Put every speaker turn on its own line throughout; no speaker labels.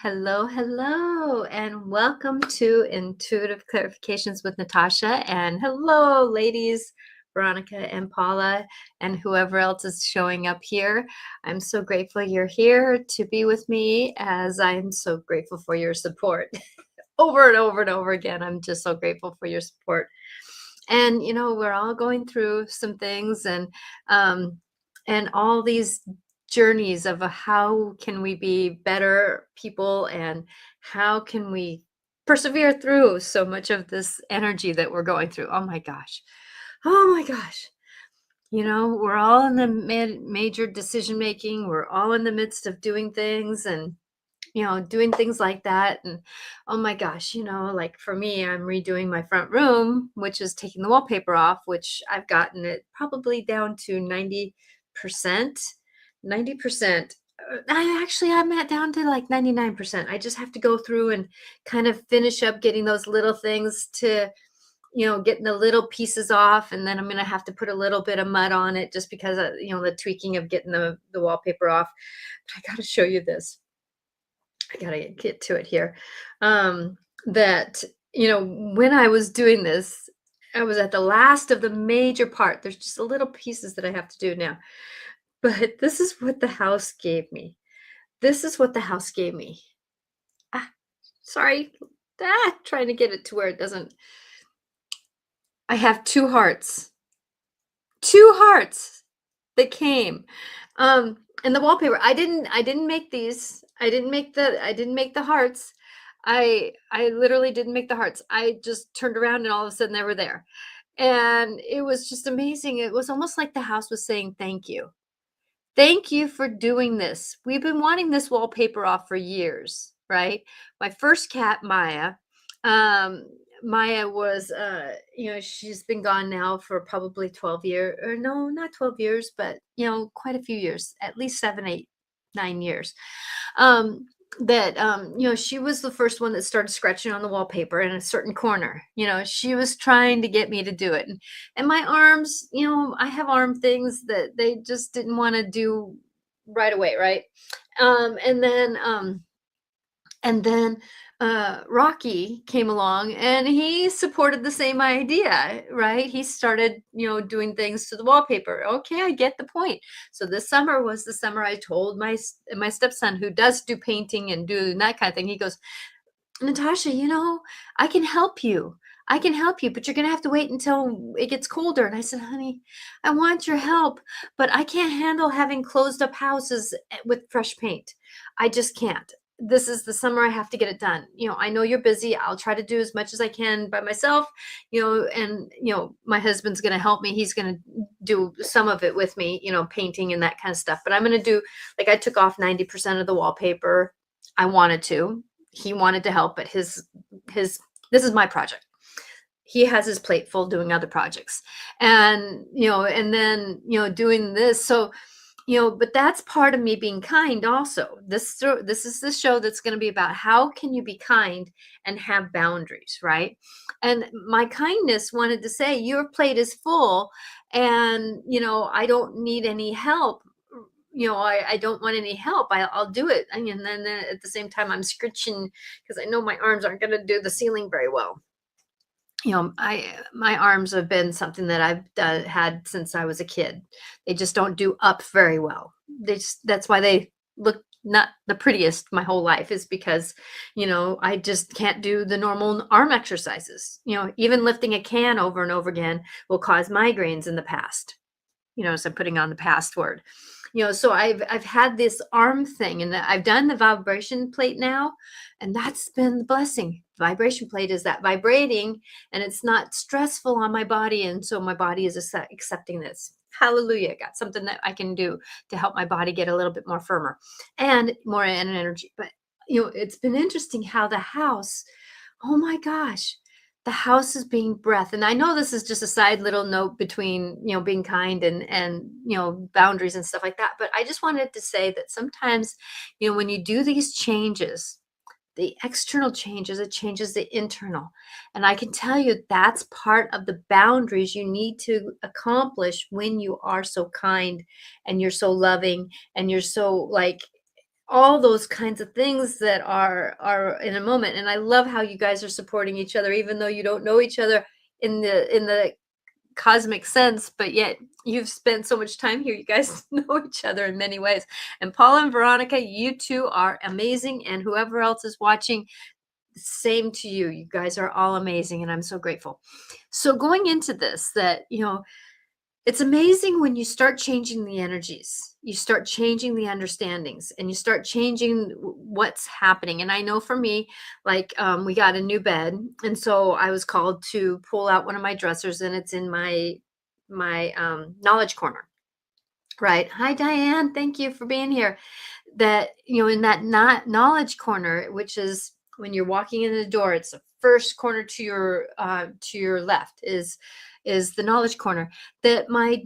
Hello, and welcome to Intuitive Clarifications with Natasha. And hello, ladies, Veronica and Paula, and whoever else is showing up here. I'm so grateful you're here to be with me, as I'm so grateful for your support over and over and over again. I'm just so grateful for your support. And we're all going through some things, um, and all these journeys of how can we be better people, and how can we persevere through so much of this energy that we're going through. Oh my gosh. Oh my gosh. We're all in the major decision making. We're all in the midst of doing things, and doing things like that. And oh my gosh, like for me, I'm redoing my front room, which is taking the wallpaper off, which I've gotten it probably down to 90%. 90%. I'm at down to like 99%. I just have to go through and kind of finish up getting those little things to, getting the little pieces off. And then I'm going to have to put a little bit of mud on it just because, the tweaking of getting the wallpaper off. But I got to show you this. I gotta get to it here. That, when I was doing this, I was at the last of the major part. There's just a little pieces that I have to do now. But this is what the house gave me. This is what the house gave me. Ah, sorry. Trying to get it to where it doesn't. I have two hearts. Two hearts that came. And the wallpaper. I didn't make these. I didn't make the hearts. I literally didn't make the hearts. I just turned around and all of a sudden they were there. And it was just amazing. It was almost like the house was saying thank you. Thank you for doing this. We've been wanting this wallpaper off for years, right? My first cat, Maya, um, Maya was, she's been gone now for probably 12 years, or no, not 12 years, but, quite a few years, at least 7, 8, 9 years. Um, she was the first one that started scratching on the wallpaper in a certain corner. She was trying to get me to do it. And my arms, I have arm things that they just didn't want to do right away, right? Um, and then um, and then Rocky came along and he supported the same idea, right? He started, doing things to the wallpaper. Okay, I get the point. So this summer was the summer I told my stepson, who does do painting and do that kind of thing. He goes, Natasha, I can help you. I can help you, but you're going to have to wait until it gets colder. And I said, honey, I want your help, but I can't handle having closed up houses with fresh paint. I just can't. This is the summer. I have to get it done. I know you're busy. I'll try to do as much as I can by myself, and, my husband's going to help me. He's going to do some of it with me, painting and that kind of stuff. But I'm going to do, like, I took off 90% of the wallpaper. I wanted to. He wanted to help, but his this is my project. He has his plate full doing other projects. And then, doing this. So, but that's part of me being kind also. This is the show that's going to be about how can you be kind and have boundaries, right? And my kindness wanted to say your plate is full, and I don't need any help. I don't want any help. I'll do it. And then at the same time, I'm scritching because I know my arms aren't going to do the ceiling very well. My arms have been something that I've had since I was a kid. They just don't do up very well. That's why they look not the prettiest my whole life, is because, I just can't do the normal arm exercises. Even lifting a can over and over again will cause migraines in the past. So I'm putting on the past word. So I've had this arm thing, and I've done the vibration plate now, and that's been the blessing. Vibration plate is that vibrating, and it's not stressful on my body, and so my body is accepting this. Hallelujah! Got something that I can do to help my body get a little bit more firmer and more in energy. But it's been interesting how the house. Oh my gosh, the house is being breath. And I know this is just a side little note between, being kind and boundaries and stuff like that. But I just wanted to say that sometimes, when you do these changes, the external changes, it changes the internal. And I can tell you that's part of the boundaries you need to accomplish when you are so kind and you're so loving and you're so, like, all those kinds of things that are in a moment. And I love how you guys are supporting each other, even though you don't know each other in the cosmic sense, but yet you've spent so much time here. You guys know each other in many ways. And Paula and Veronica, you two are amazing. And whoever else is watching, same to you. You guys are all amazing. And I'm so grateful. So going into this, that, it's amazing when you start changing the energies, you start changing the understandings, and you start changing what's happening. And I know for me, like, we got a new bed, and so I was called to pull out one of my dressers, and it's in my knowledge corner. Right. Hi, Diane. Thank you for being here. That, in that not knowledge corner, which is when you're walking in the door, it's the first corner to your left is the knowledge corner. That my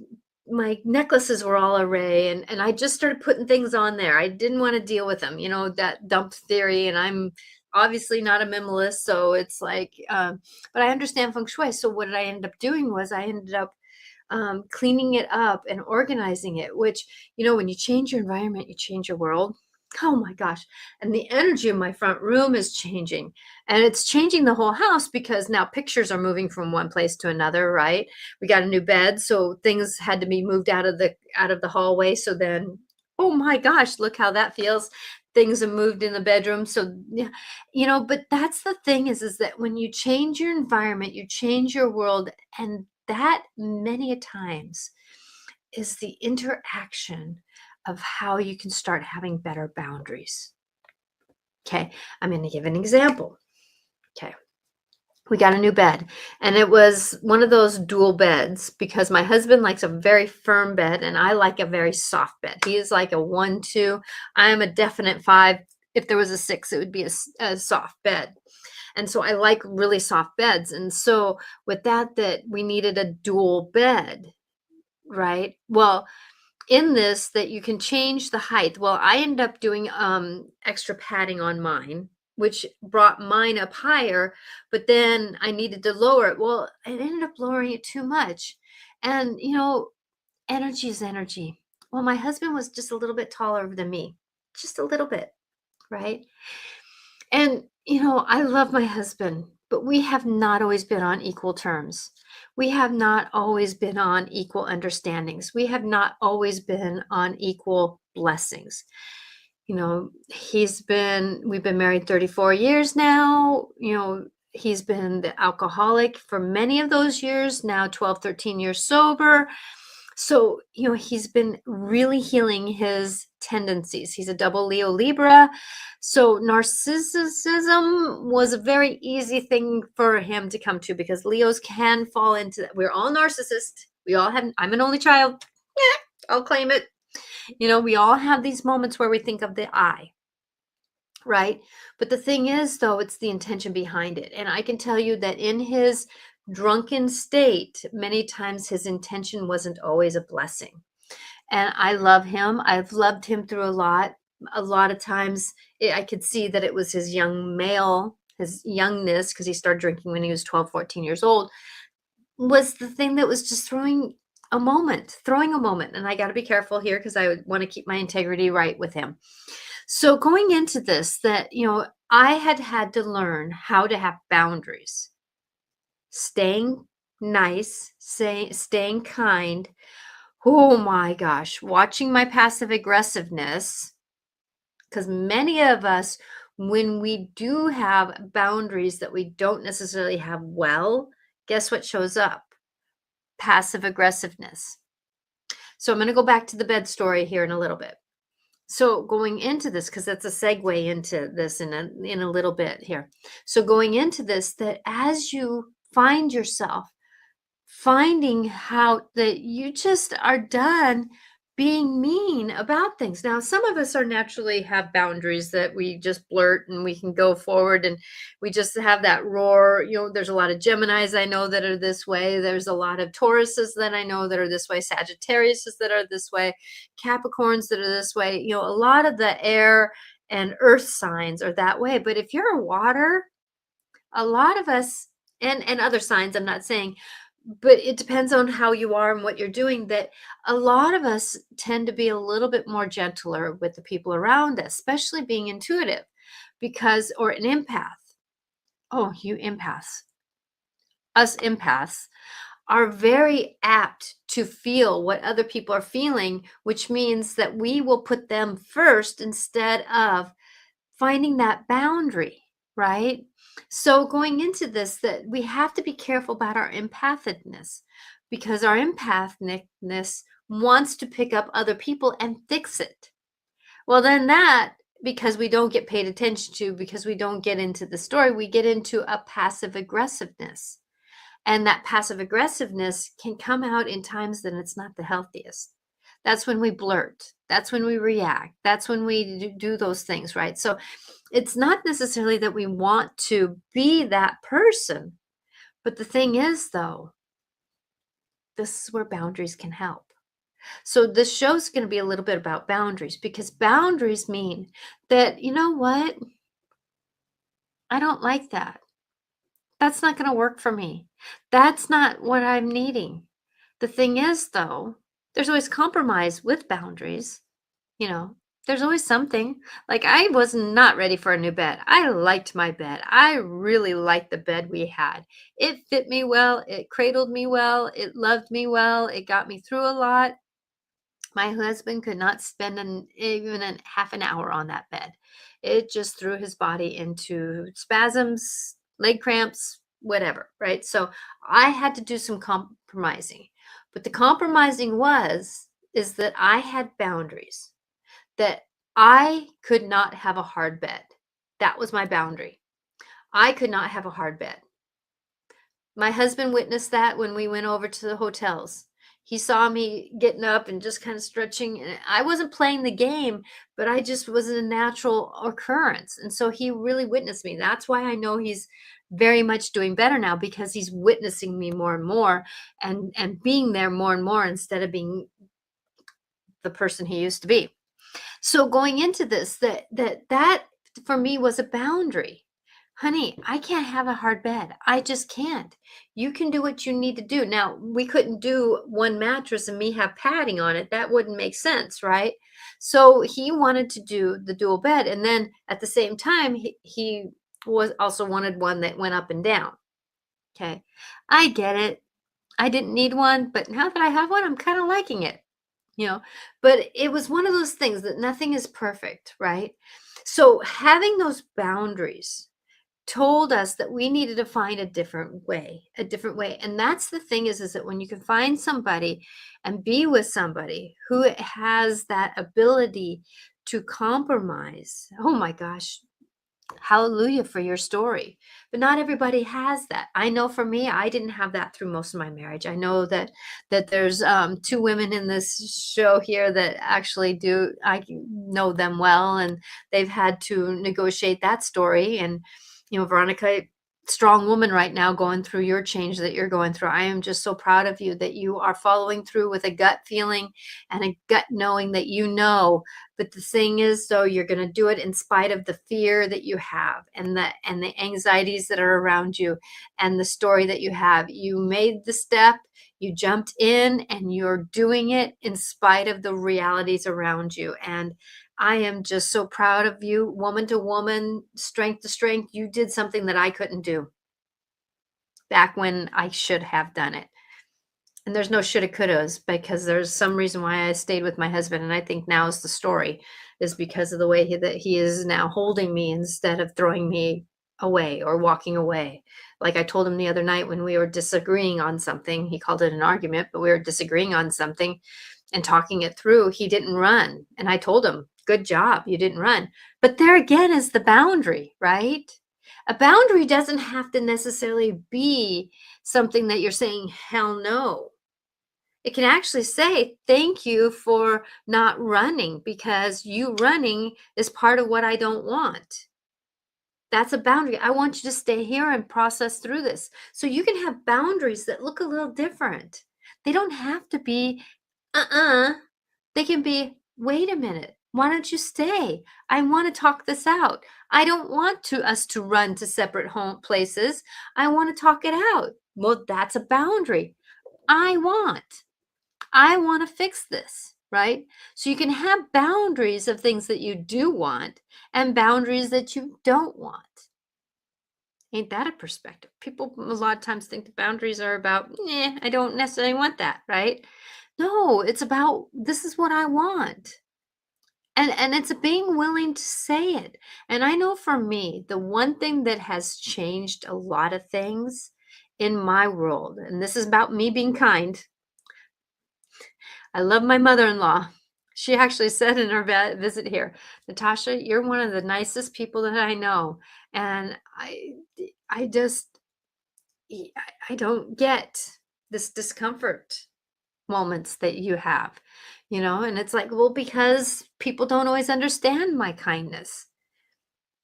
necklaces were all array, and I just started putting things on there. I didn't want to deal with them, that dump theory, and I'm obviously not a minimalist, so it's like, but I understand feng shui. So what I ended up doing was I ended up cleaning it up and organizing it, which, when you change your environment, you change your world. Oh my gosh. And the energy of my front room is changing, and it's changing the whole house because now pictures are moving from one place to another, right? We got a new bed, so things had to be moved out of the hallway. So then, oh my gosh, look how that feels. Things have moved in the bedroom. So yeah, but that's the thing is that when you change your environment, you change your world. And that many a times is the interaction of how you can start having better boundaries. Okay, I'm going to give an example. Okay, we got a new bed, and it was one of those dual beds because my husband likes a very firm bed and I like a very soft bed. He is like a 1-2. I am a definite 5. If there was a 6, it would be a soft bed. And so I like really soft beds. And so with that we needed a dual bed, right? Well, in this that you can change the height. Well, I ended up doing extra padding on mine, which brought mine up higher, but then I needed to lower it. Well, I ended up lowering it too much. And energy is energy. Well, my husband was just a little bit taller than me. Just a little bit, right? And, I love my husband, but we have not always been on equal terms. We have not always been on equal understandings. We have not always been on equal blessings. We've been married 34 years now. He's been the alcoholic for many of those years, now 12, 13 years sober. So, he's been really healing his tendencies. He's a double Leo Libra. So, narcissism was a very easy thing for him to come to because Leos can fall into that. We're all narcissists. I'm an only child. Yeah, I'll claim it. We all have these moments where we think of the I, right? But the thing is, though, it's the intention behind it. And I can tell you that in his drunken state, many times his intention wasn't always a blessing. And I love him. I've loved him through a lot. A lot of times I could see that it was his his youngness, because he started drinking when he was 12, 14 years old, was the thing that was just throwing a moment. And I got to be careful here because I would want to keep my integrity right with him. So going into this, that, I had to learn how to have boundaries. Staying nice, staying kind. Oh my gosh, watching my passive aggressiveness, because many of us, when we do have boundaries that we don't necessarily have well, guess what shows up? Passive aggressiveness. So I'm going to go back to the bed story here in a little bit. So going into this, because that's a segue into this in a little bit here. So going into this, that as you find yourself finding how that you just are done being mean about things. Now, some of us are naturally have boundaries that we just blurt and we can go forward and we just have that roar. There's a lot of Geminis I know that are this way. There's a lot of Tauruses that I know that are this way, Sagittariuses that are this way, Capricorns that are this way. A lot of the air and earth signs are that way. But if you're a water, a lot of us, and other signs, I'm not saying, but it depends on how you are and what you're doing, that a lot of us tend to be a little bit more gentler with the people around us, especially being intuitive, because or an empath. Oh, you empaths. Us empaths are very apt to feel what other people are feeling, which means that we will put them first instead of finding that boundary, right? So going into this, that we have to be careful about our empathicness, because our empathicness wants to pick up other people and fix it. Well, then that, because we don't get paid attention to, because we don't get into the story, we get into a passive aggressiveness. And that passive aggressiveness can come out in times that it's not the healthiest. That's when we blurt. That's when we react. That's when we do those things, right? So it's not necessarily that we want to be that person. But the thing is, though, this is where boundaries can help. So this show's going to be a little bit about boundaries, because boundaries mean that, you know what? I don't like that. That's not going to work for me. That's not what I'm needing. The thing is, though, there's always compromise with boundaries. You know, there's always something. Like, I was not ready for a new bed. I liked my bed. I really liked the bed we had. It fit me well. It cradled me well. It loved me well. It got me through a lot. My husband could not spend even half an hour on that bed. It just threw his body into spasms, leg cramps, whatever, right? So I had to do some compromising. But the compromising is that I had boundaries, that I could not have a hard bed. That was my boundary. I could not have a hard bed. My husband witnessed that when we went over to the hotels. He saw me getting up and just kind of stretching, and I wasn't playing the game, but I just was a natural occurrence. And so he really witnessed me. That's why I know he's very much doing better now, because he's witnessing me more and more, and being there more and more instead of being the person he used to be. So going into this, that for me was a boundary. Honey, I can't have a hard bed. I just can't. You can do what you need to do. Now, we couldn't do one mattress and me have padding on it. That wouldn't make sense, right? So he wanted to do the dual bed. And then at the same time, he was also wanted one that went up and down. Okay. I get it. I didn't need one, but now that I have one, I'm kind of liking it, you know. But it was one of those things that nothing is perfect, right? So having those boundaries told us that we needed to find a different way. And that's the thing, is that when you can find somebody and be with somebody who has that ability to compromise, oh my gosh, hallelujah for your story. But not everybody has that. I know for me, I didn't have that through most of my marriage. I know that there's two women in this show here that actually do. I know them well, and they've had to negotiate that story. And Veronica, strong woman right now, going through your change that you're going through. I am just so proud of you that you are following through with a gut feeling and a gut knowing that you know. But the thing is, though, you're going to do it in spite of the fear that you have, and the anxieties that are around you, and the story that you have. You made the step, you jumped in, and you're doing it in spite of the realities around you. And I am just so proud of you, woman to woman, strength to strength. You did something that I couldn't do back when I should have done it. And there's no shoulda, couldas, because there's some reason why I stayed with my husband. And I think now is the story, is because of the way that he is now holding me instead of throwing me away or walking away. Like I told him the other night when we were disagreeing on something, he called it an argument, but we were disagreeing on something and talking it through. He didn't run. And I told him, good job, you didn't run. But there again is the boundary, right? A boundary doesn't have to necessarily be something that you're saying, hell no. It can actually say, thank you for not running, because you running is part of what I don't want. That's a boundary. I want you to stay here and process through this. So you can have boundaries that look a little different. They don't have to be, they can be, wait a minute. Why don't you stay? I want to talk this out. I don't want us to run to separate home places. I want to talk it out. Well, that's a boundary. I want. I want to fix this, right? So you can have boundaries of things that you do want and boundaries that you don't want. Ain't that a perspective? People a lot of times think the boundaries are about, I don't necessarily want that, right? No, it's about this is what I want. And it's being willing to say it. And I know for me, the one thing that has changed a lot of things in my world, and this is about me being kind. I love my mother-in-law. She actually said in our visit here, Natasha, you're one of the nicest people that I know. And I just, I don't get this discomfort moments that you have, and it's like, well, because people don't always understand my kindness,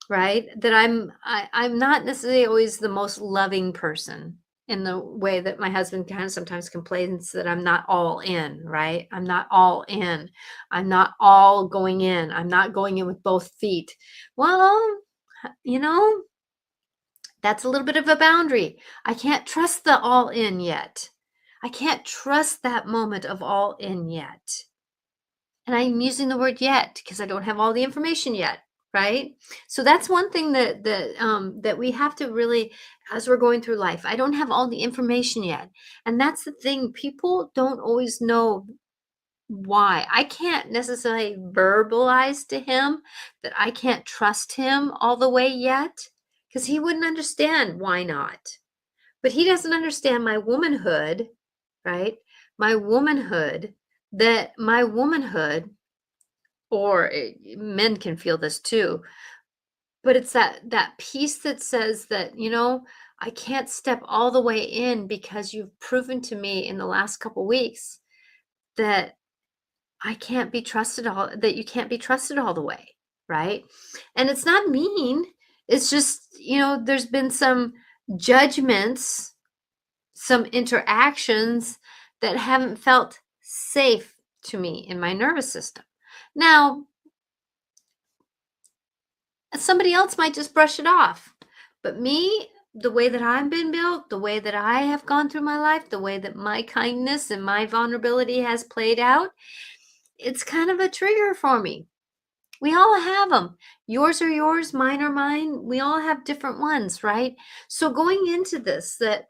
right? That I'm not necessarily always the most loving person in the way that my husband kind of sometimes complains that I'm not all in, right? I'm not all in. I'm not all going in. I'm not going in with both feet. Well, you know, that's a little bit of a boundary. I can't trust the all in yet. I can't trust that moment of all in yet. And I'm using the word yet because I don't have all the information yet, right? So that's one thing that we have to really, as we're going through life, I don't have all the information yet. And that's the thing. People don't always know why. I can't necessarily verbalize to him that I can't trust him all the way yet because he wouldn't understand why not. But he doesn't understand my womanhood, right? My womanhood, that my womanhood, or men can feel this too, but it's that piece that says that, I can't step all the way in because you've proven to me in the last couple weeks that I can't be trusted all that you can't be trusted all the way, right? And it's not mean. It's just, there's been some judgments, some interactions that haven't felt safe to me in my nervous system. Now, somebody else might just brush it off. But me, the way that I've been built, the way that I have gone through my life, the way that my kindness and my vulnerability has played out, it's kind of a trigger for me. We all have them. Yours are yours, mine are mine. We all have different ones, right? So going into this, that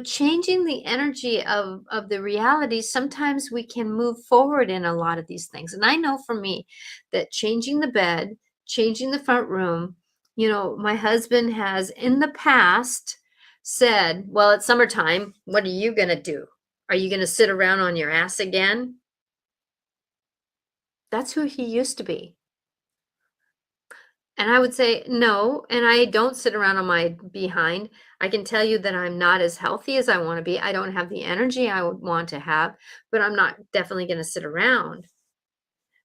changing the energy of the reality, sometimes we can move forward in a lot of these things. And I know for me that changing the bed, changing the front room, my husband has in the past said, well, it's summertime. What are you going to do? Are you going to sit around on your ass again? That's who he used to be. And I would say, no, and I don't sit around on my behind. I can tell you that I'm not as healthy as I want to be. I don't have the energy I would want to have, but I'm not definitely going to sit around.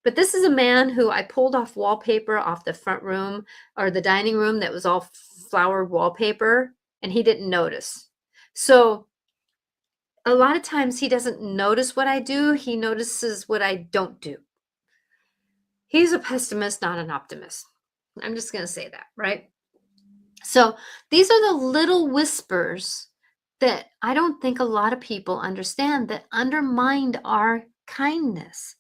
But this is a man who I pulled off wallpaper off the front room or the dining room that was all flowered wallpaper, and he didn't notice. So a lot of times he doesn't notice what I do. He notices what I don't do. He's a pessimist, not an optimist. I'm just going to say that, right? So these are the little whispers that I don't think a lot of people understand that undermine our kindness,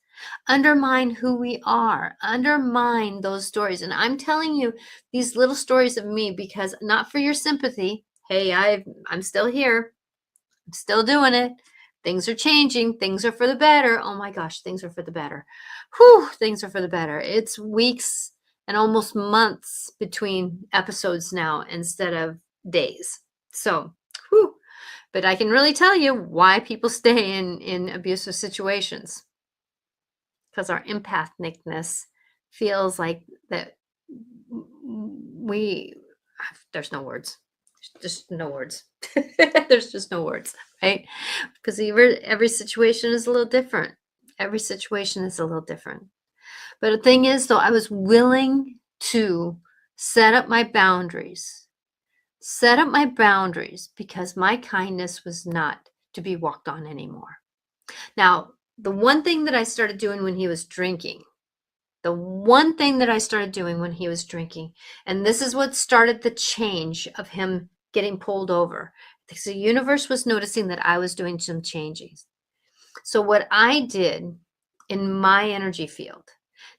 undermine who we are, undermine those stories. And I'm telling you these little stories of me because not for your sympathy. Hey, I'm still here. I'm still doing it. Things are changing. Things are for the better. Oh my gosh, things are for the better. Whew, things are for the better. It's weeks and almost months between episodes now instead of days. So, whew. But I can really tell you why people stay in abusive situations. Because our empathicness feels like that there's no words. There's just no words. There's just no words, right? Because every situation is a little different. Every situation is a little different. But the thing is, though, I was willing to set up my boundaries because my kindness was not to be walked on anymore. Now, the one thing that I started doing when he was drinking, and this is what started the change of him getting pulled over. because the universe was noticing that I was doing some changes. So what I did in my energy field,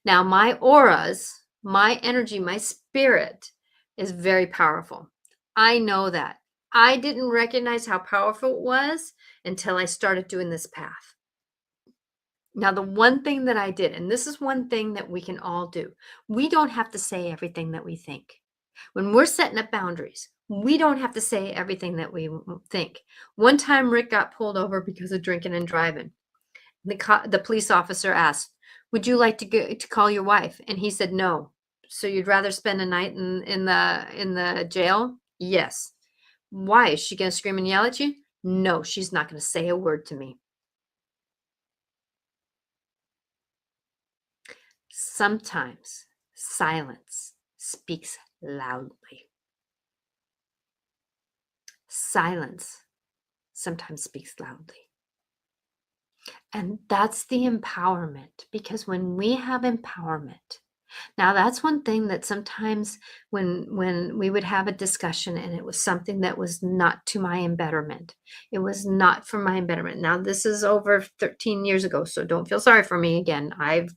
now my auras, my energy, my spirit is very powerful. I know that. I didn't recognize how powerful it was until I started doing this path. Now, the one thing that I did, and this is one thing that we can all do, we don't have to say everything that we think. When we're setting up boundaries, we don't have to say everything that we think. One time, Rick got pulled over because of drinking and driving. The police officer asked, "Would you like to go to call your wife?" And he said, "No." "So you'd rather spend a night in the jail?" "Yes." "Why? Is she going to scream and yell at you?" "No, she's not going to say a word to me." Sometimes silence speaks loudly. Silence sometimes speaks loudly. And that's the empowerment, because when we have empowerment, now that's one thing that sometimes when we would have a discussion and it was something that was not to my embetterment, it was not for my embetterment. Now this is over 13 years ago, so don't feel sorry for me again. I've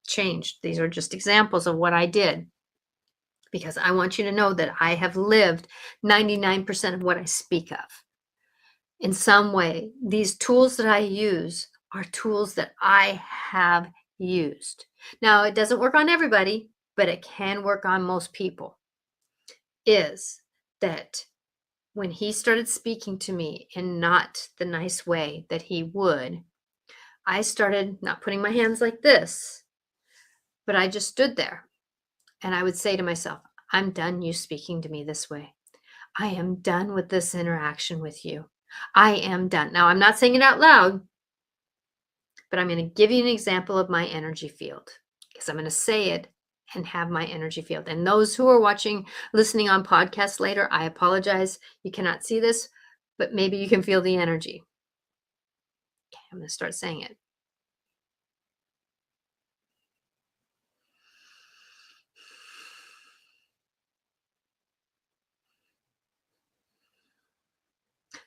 changed. These are just examples of what I did, because I want you to know that I have lived 99% of what I speak of. In some way, these tools that I use are tools that I have used. Now, it doesn't work on everybody, but it can work on most people. Is that when he started speaking to me in not the nice way that he would, I started not putting my hands like this, but I just stood there and I would say to myself, "I'm done you speaking to me this way. I am done with this interaction with you. I am done." Now, I'm not saying it out loud, but I'm going to give you an example of my energy field, because I'm going to say it and have my energy field. And those who are watching, listening on podcast later, I apologize. You cannot see this, but maybe you can feel the energy. Okay, I'm going to start saying it.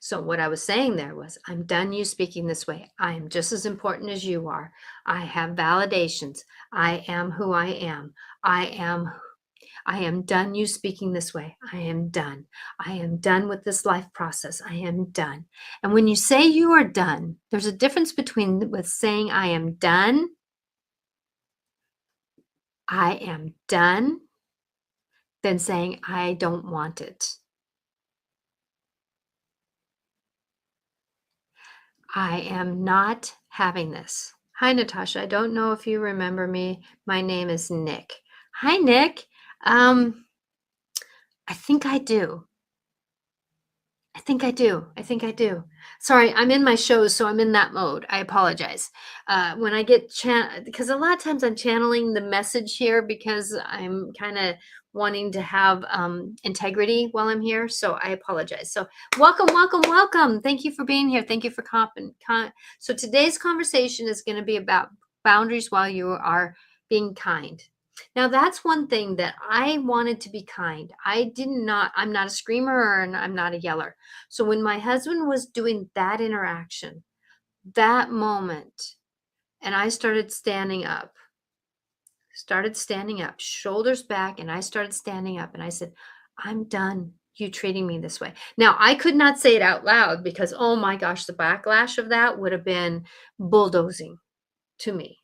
So what I was saying there was, I'm done you speaking this way. I am just as important as you are. I have validations. I am who I am. I am done you speaking this way. I am done. I am done with this life process. I am done. And when you say you are done, there's a difference between with saying I am done, than saying I don't want it. I am not having this. Hi, Natasha. I don't know if you remember me. My name is Nick. Hi, Nick. I think I do. I think I do. I think I do. Sorry, I'm in my shows, so I'm in that mode. I apologize. When I get because a lot of times I'm channeling the message here because I'm kind of wanting to have integrity while I'm here. So I apologize. So welcome, welcome, welcome. Thank you for being here. Thank you for so today's conversation is going to be about boundaries while you are being kind. Now that's one thing that I wanted to be kind. I'm not a screamer and I'm not a yeller. So when my husband was doing that interaction, that moment, and I started standing up, shoulders back, and I started standing up and I said, "I'm done you treating me this way." Now, I could not say it out loud because, oh my gosh, the backlash of that would have been bulldozing to me.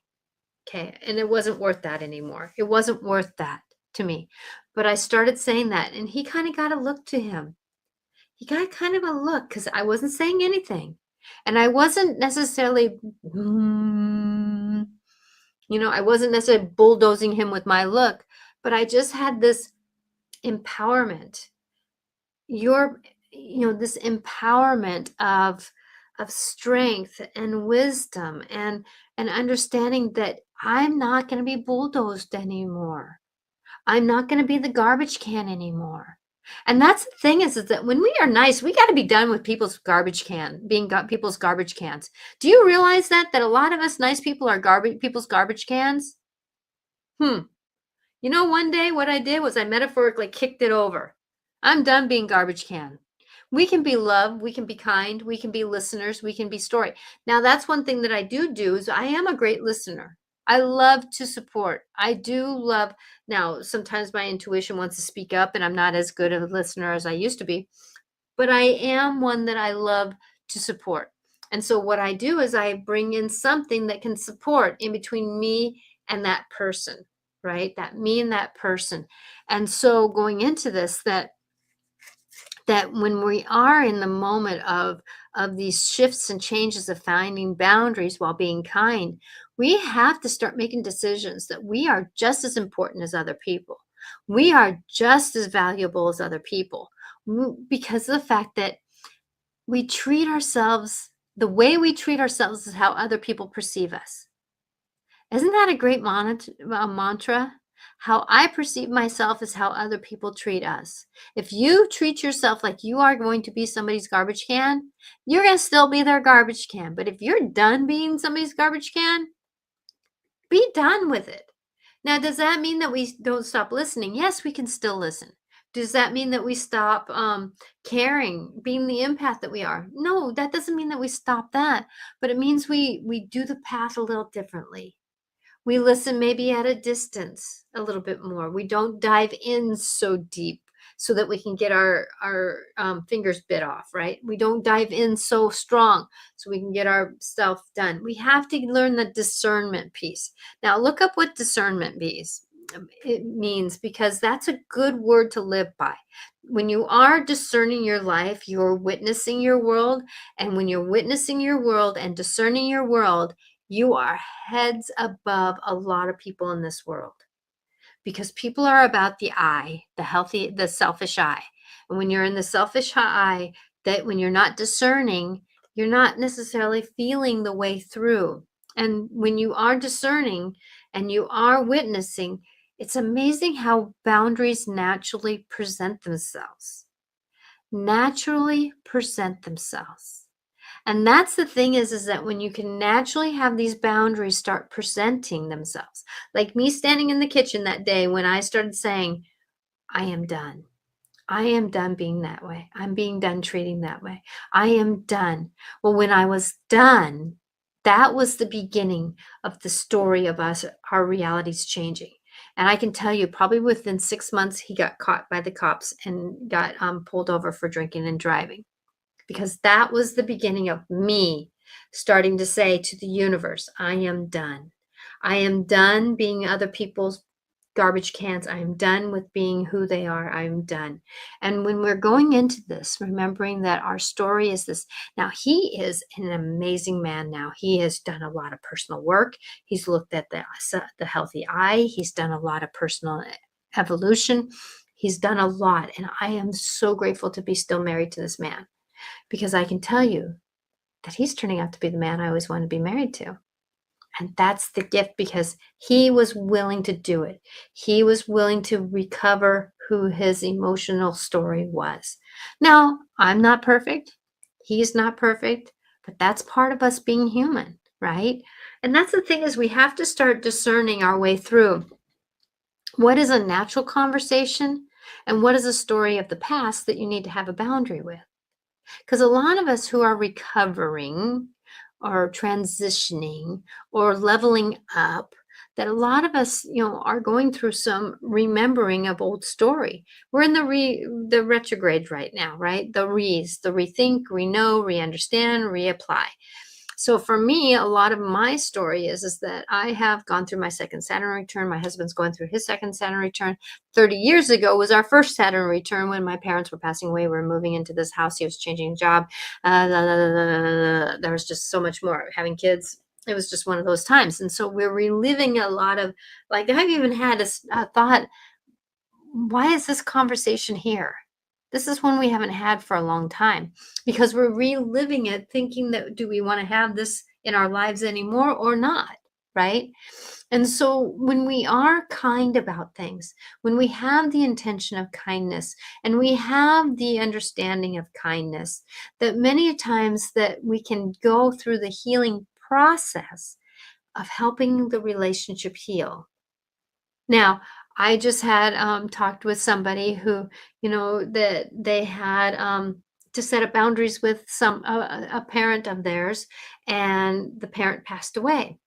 Okay. And it wasn't worth that anymore. It wasn't worth that to me. But I started saying that, and he kind of got a look to him. He got kind of a look because I wasn't saying anything. And I wasn't necessarily, I wasn't necessarily bulldozing him with my look, but I just had this empowerment. This empowerment of strength and wisdom and understanding that I'm not going to be bulldozed anymore. I'm not going to be the garbage can anymore. And that's the thing is that when we are nice, we got to be done with people's people's garbage cans. Do you realize that a lot of us nice people are people's garbage cans? One day what I did was I metaphorically kicked it over. I'm done being garbage can. We can be love, we can be kind, we can be listeners, we can be story. Now, that's one thing that I do is I am a great listener. I love to support. I do love now, sometimes my intuition wants to speak up and I'm not as good of a listener as I used to be, but I am one that I love to support. And so what I do is I bring in something that can support in between me and that person, right? That me and that person. And so going into this, that when we are in the moment of these shifts and changes of finding boundaries while being kind, we have to start making decisions that we are just as important as other people. We are just as valuable as other people because of the fact that we treat ourselves the way we treat ourselves is how other people perceive us. Isn't that a great mantra? How I perceive myself is how other people treat us. If you treat yourself like you are going to be somebody's garbage can, you're going to still be their garbage can. But if you're done being somebody's garbage can, be done with it. Now, does that mean that we don't stop listening? Yes, we can still listen. Does that mean that we stop caring, being the empath that we are? No, that doesn't mean that we stop that, but it means we do the path a little differently. We listen maybe at a distance a little bit more. We don't dive in so deep so that we can get our fingers bit off, right? We don't dive in so strong so we can get our stuff done. We have to learn the discernment piece. Now, look up what discernment means. It means because that's a good word to live by. When you are discerning your life, you're witnessing your world. And when you're witnessing your world and discerning your world, you are heads above a lot of people in this world because people are about the I, the selfish I. And when you're in the selfish I, that when you're not discerning, you're not necessarily feeling the way through. And when you are discerning and you are witnessing, it's amazing how boundaries naturally present themselves. Naturally present themselves. And that's the thing is that when you can naturally have these boundaries start presenting themselves, like me standing in the kitchen that day when I started saying, I am done. I am done being that way. I'm being done treating that way. I am done. Well, when I was done, that was the beginning of the story of us, our realities changing. And I can tell you, probably within 6 months, he got caught by the cops and got pulled over for drinking and driving because that was the beginning of me starting to say to the universe, I am done. I am done being other people's garbage cans. I am done with being who they are. I am done. And when we're going into this, remembering that our story is this. Now, he is an amazing man now. He has done a lot of personal work. He's looked at the healthy eye. He's done a lot of personal evolution. He's done a lot. And I am so grateful to be still married to this man because I can tell you that he's turning out to be the man I always wanted to be married to. And that's the gift because he was willing to do it. He was willing to recover who his emotional story was. Now, I'm not perfect. He's not perfect, but that's part of us being human, right? And that's the thing is we have to start discerning our way through what is a natural conversation and what is a story of the past that you need to have a boundary with. Because a lot of us who are recovering or transitioning or leveling up, that a lot of us, are going through some remembering of old story. We're in the retrograde right now, right? The rethink, re-know, re-understand, reapply. So for me, a lot of my story is that I have gone through my second Saturn return. My husband's going through his second Saturn return. 30 years ago was our first Saturn return when my parents were passing away. We were moving into this house. He was changing job. There was just so much more. Having kids, it was just one of those times. And so we're reliving a lot of, like, I've even had a thought, why is this conversation here? This is one we haven't had for a long time because we're reliving it thinking that do we want to have this in our lives anymore or not, right? And so when we are kind about things, when we have the intention of kindness and we have the understanding of kindness, that many times that we can go through the healing process of helping the relationship heal. Now, I just had talked with somebody who, that they had to set up boundaries with a parent of theirs, and the parent passed away.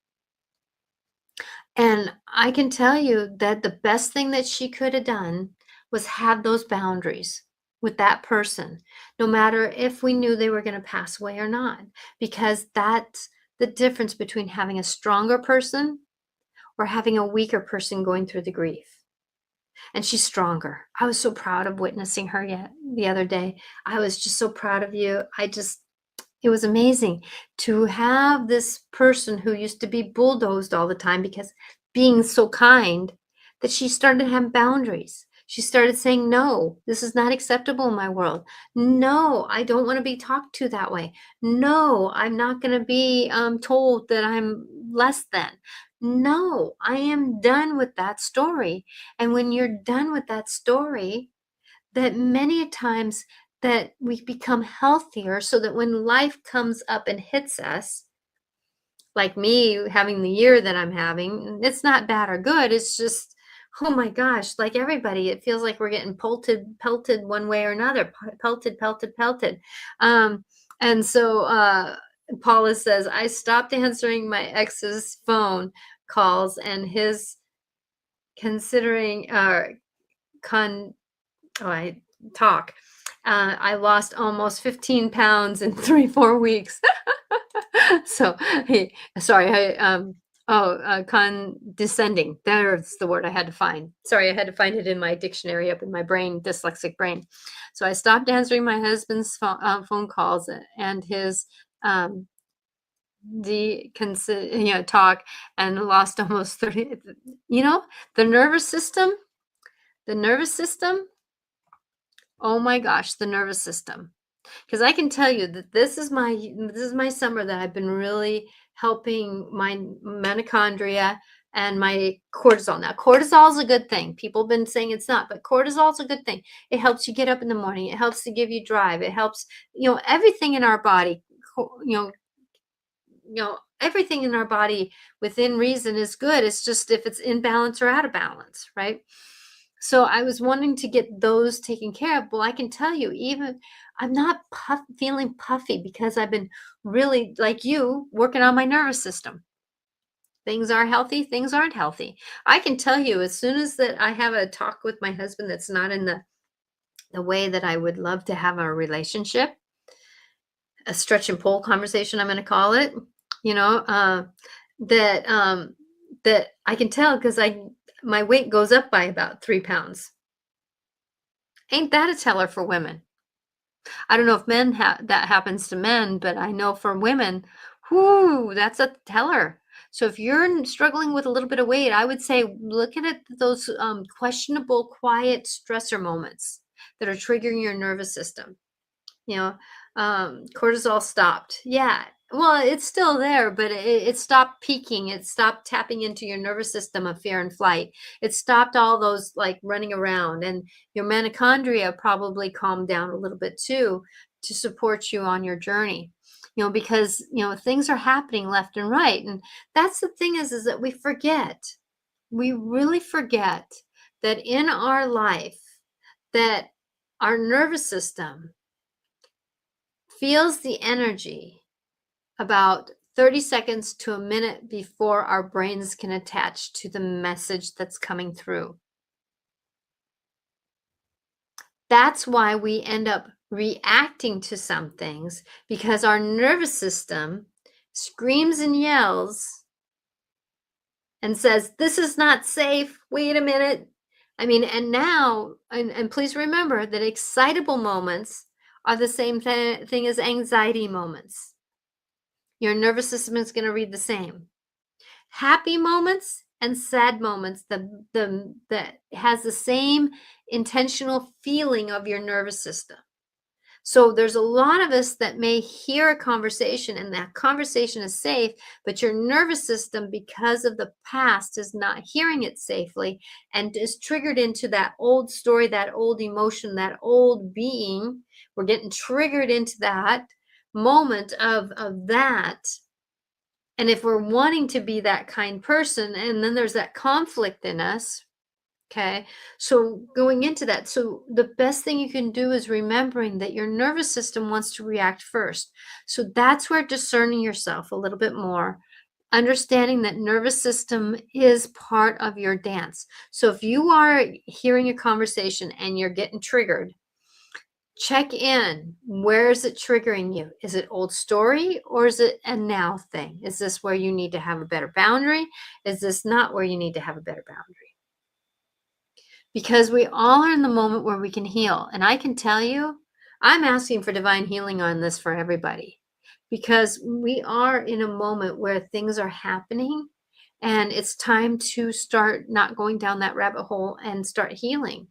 And I can tell you that the best thing that she could have done was have those boundaries with that person, no matter if we knew they were going to pass away or not, because that's the difference between having a stronger person or having a weaker person going through the grief. And she's stronger. I was so proud of witnessing her yet the other day. I was just so proud of you. It was amazing to have this person who used to be bulldozed all the time because being so kind, that she started to have boundaries. She started saying, no, this is not acceptable in my world. No, I don't want to be talked to that way. No, I'm not going to be told that I'm less than. No, I am done with that story. And when you're done with that story, that many times that we become healthier so that when life comes up and hits us, like me having the year that I'm having, it's not bad or good. It's just, oh my gosh, like everybody, it feels like we're getting pelted one way or another, pelted. Um, and so Paula says, I stopped answering my ex's phone calls and his considering I talk. I lost almost 15 pounds in 3-4 weeks. So sorry, condescending. There's the word I had to find. Sorry, I had to find it in my dictionary up in my brain, dyslexic brain. So I stopped answering my husband's phone calls and his talk, and lost almost 30. The nervous system. The nervous system. Oh my gosh, the nervous system. Because I can tell you that this is my summer that I've been really helping my mitochondria and my cortisol. Now, cortisol is a good thing. People have been saying it's not, but cortisol is a good thing. It helps you get up in the morning. It helps to give you drive. It helps, everything in our body, everything in our body within reason is good. It's just if it's in balance or out of balance, right? So I was wanting to get those taken care of. Well, I can tell you, even I'm not feeling puffy because I've been really, like you, working on my nervous system. Things are healthy, things aren't healthy. I can tell you, as soon as that I have a talk with my husband that's not in the way that I would love to have a relationship, a stretch and pull conversation, I'm going to call it, that I can tell because my weight goes up by about 3 pounds. Ain't that a teller for women? I don't know if that happens to men, but I know for women, whoo, that's a teller. So if you're struggling with a little bit of weight, I would say look at those questionable, quiet stressor moments that are triggering your nervous system. Cortisol stopped. Yeah. Well, it's still there, but it stopped peaking. It stopped tapping into your nervous system of fear and flight. It stopped all those like running around, and your mitochondria probably calmed down a little bit too to support you on your journey. Because things are happening left and right, and that's the thing is that we forget. We really forget that in our life that our nervous system feels the energy about 30 seconds to a minute before our brains can attach to the message that's coming through. That's why we end up reacting to some things, because our nervous system screams and yells and says, this is not safe. Wait a minute. And please remember that excitable moments are the same thing as anxiety moments. Your nervous system is going to read the same. Happy moments and sad moments that has the same intentional feeling of your nervous system. So there's a lot of us that may hear a conversation and that conversation is safe, but your nervous system, because of the past, is not hearing it safely and is triggered into that old story, that old emotion, that old being. We're getting triggered into that moment of that. And if we're wanting to be that kind person, and then there's that conflict in us, Okay. So going into that, so the best thing you can do is remembering that your nervous system wants to react first. So that's where discerning yourself a little bit more, understanding that nervous system is part of your dance. So if you are hearing a conversation and you're getting triggered, check in. Where is it triggering you? Is it old story or is it a now thing? Is this where you need to have a better boundary? Is this not where you need to have a better boundary? Because we all are in the moment where we can heal. And I can tell you, I'm asking for divine healing on this for everybody because we are in a moment where things are happening and it's time to start not going down that rabbit hole and start healing.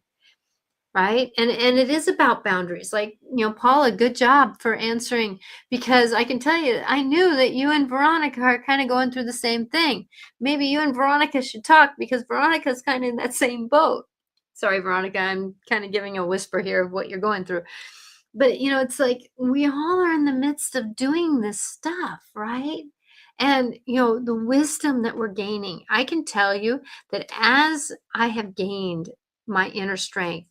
Right. And it is about boundaries. Like, Paula, good job for answering because I can tell you, I knew that you and Veronica are kind of going through the same thing. Maybe you and Veronica should talk because Veronica's kind of in that same boat. Sorry, Veronica, I'm kind of giving a whisper here of what you're going through. But, it's like we all are in the midst of doing this stuff, right? And, the wisdom that we're gaining, I can tell you that as I have gained my inner strength,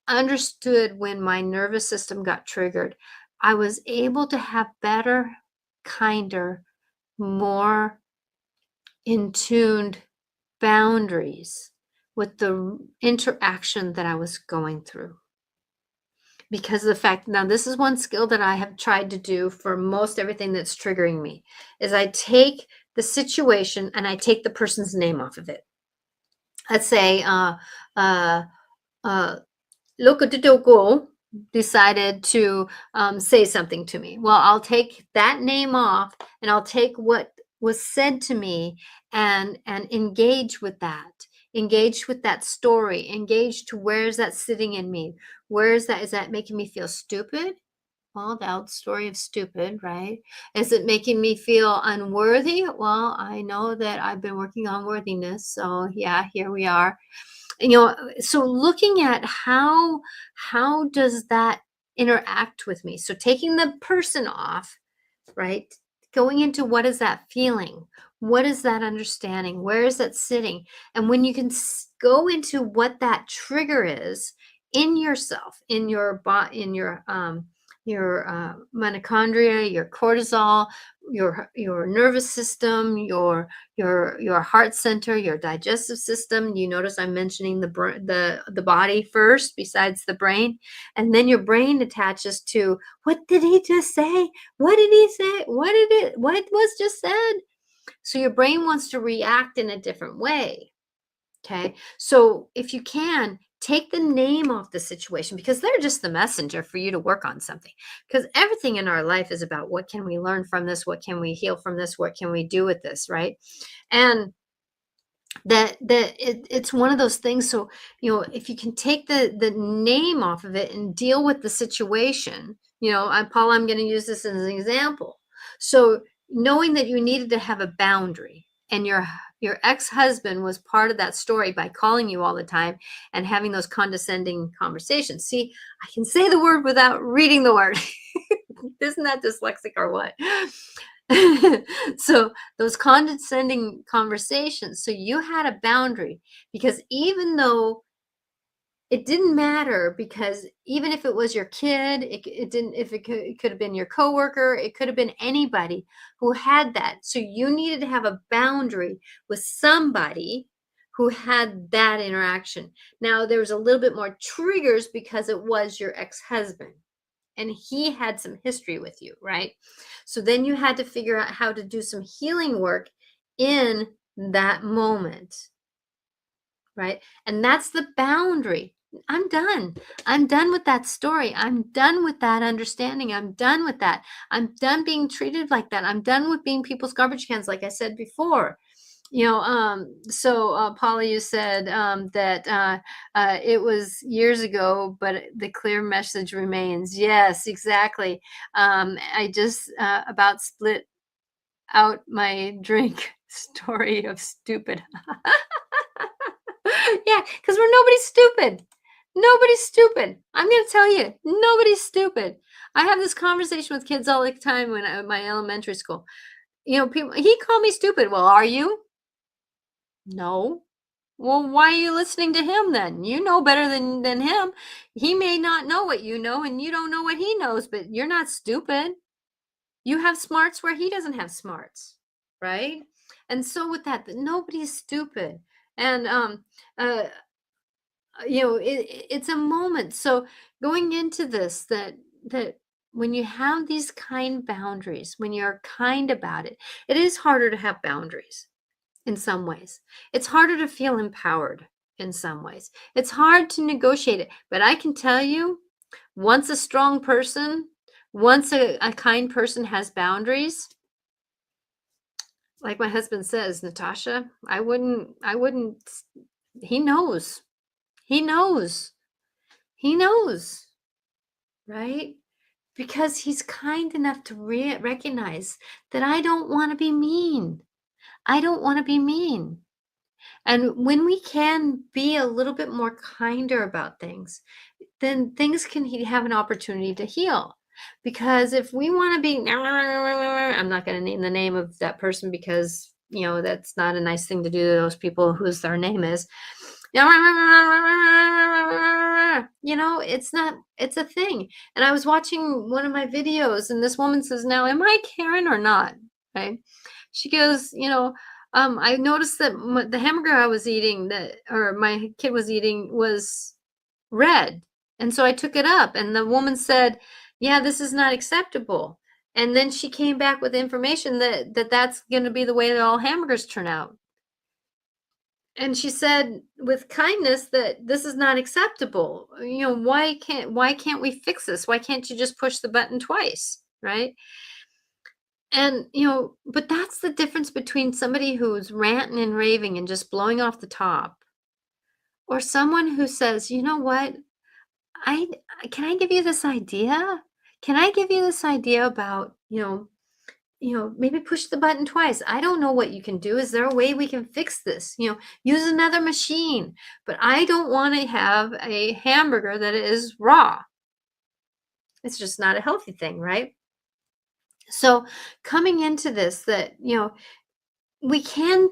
understood when my nervous system got triggered, I was able to have better, kinder, more in tuned boundaries with the interaction that I was going through. Because of the fact, now this is one skill that I have tried to do for most everything that's triggering me, is I take the situation and I take the person's name off of it. Let's say, uh, uh, Lokotogo decided to say something to me. Well, I'll take that name off and I'll take what was said to me and engage with that. Engage with that story. Engage to where is that sitting in me? Where is that? Is that making me feel stupid? Well, the old story of stupid, right? Is it making me feel unworthy? Well, I know that I've been working on worthiness. So yeah, here we are. So looking at how does that interact with me? So taking the person off, right? Going into what is that feeling? What is that understanding? Where is that sitting? And when you can go into what that trigger is in yourself, in your body, in your mitochondria, your cortisol, your nervous system, your heart center, your digestive system. You notice I'm mentioning the body first, besides the brain, and then your brain attaches to what did he just say? What did he say? What was just said? So your brain wants to react in a different way. Okay. So if you can, take the name off the situation because they're just the messenger for you to work on something. Because everything in our life is about what can we learn from this? What can we heal from this? What can we do with this? Right. And it's one of those things. So, if you can take the name off of it and deal with the situation, Paula, I'm going to use this as an example. So knowing that you needed to have a boundary and your ex-husband was part of that story by calling you all the time and having those condescending conversations. See, I can say the word without reading the word. Isn't that dyslexic or what? So those condescending conversations, so you had a boundary because even though it didn't matter, because even if it was your kid, it didn't, if it could have been your coworker, it could have been anybody who had that. So you needed to have a boundary with somebody who had that interaction. Now there was a little bit more triggers because it was your ex-husband and he had some history with you, right? So then you had to figure out how to do some healing work in that moment, right? And that's the boundary. I'm done. I'm done with that story. I'm done with that understanding. I'm done with that. I'm done being treated like that. I'm done with being people's garbage cans, like I said before. Paula, you said that it was years ago, but the clear message remains. Yes, exactly. I just about split out my drink. Story of stupid. Yeah, because nobody's stupid. Nobody's stupid. I'm going to tell you, nobody's stupid. I have this conversation with kids all the time when at my elementary school. People, he called me stupid. Well, are you? No. Well, why are you listening to him then? You know better than him. He may not know what you know, and you don't know what he knows, but you're not stupid. You have smarts where he doesn't have smarts, right? And so with that, nobody's stupid. And uh it's a moment. So going into this, that when you have these kind boundaries, when you're kind about it, it is harder to have boundaries in some ways. It's harder to feel empowered in some ways. It's hard to negotiate it. But I can tell you, once a strong person, once a kind person has boundaries, like my husband says, Natasha, I wouldn't, he knows. He knows. He knows, right? Because he's kind enough to recognize that I don't want to be mean. I don't want to be mean. And when we can be a little bit more kinder about things, then things can have an opportunity to heal. Because if we want to be, I'm not going to name the name of that person because, that's not a nice thing to do to those people whose their name is. It's not, it's a thing. And I was watching one of my videos, and this woman says, now, am I Karen or not? Right. She goes, I noticed that the hamburger I was eating, or my kid was eating, was red. And so I took it up, and the woman said, yeah, this is not acceptable. And then she came back with information that's going to be the way that all hamburgers turn out. And she said with kindness that this is not acceptable. Why can't we fix this? Why can't you just push the button twice, right? And but that's the difference between somebody who's ranting and raving and just blowing off the top, or someone who says, you know what, I can I give you this idea? Can I give you this idea about, maybe push the button twice. I don't know what you can do. Is there a way we can fix this? Use another machine. But I don't want to have a hamburger that is raw. It's just not a healthy thing, right? So coming into this, that, we can,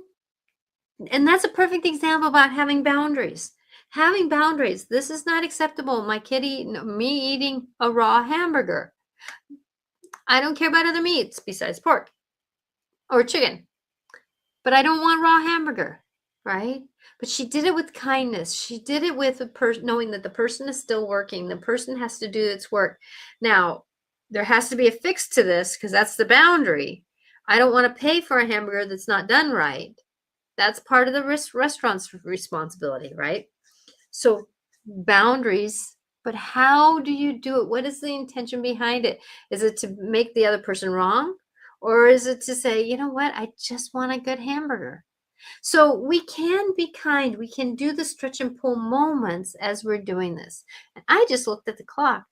and that's a perfect example about having boundaries. Having boundaries. This is not acceptable. My kid me eating a raw hamburger. I don't care about other meats besides pork or chicken, but I don't want raw hamburger, right? But she did it with kindness. She did it with knowing that the person is still working. The person has to do its work. Now, there has to be a fix to this because that's the boundary. I don't want to pay for a hamburger that's not done right. That's part of the restaurant's responsibility, right? So boundaries, but how do you do it? What is the intention behind it? Is it to make the other person wrong? Or is it to say, you know what, I just want a good hamburger? So we can be kind. We can do the stretch and pull moments as we're doing this. And I just looked at the clock,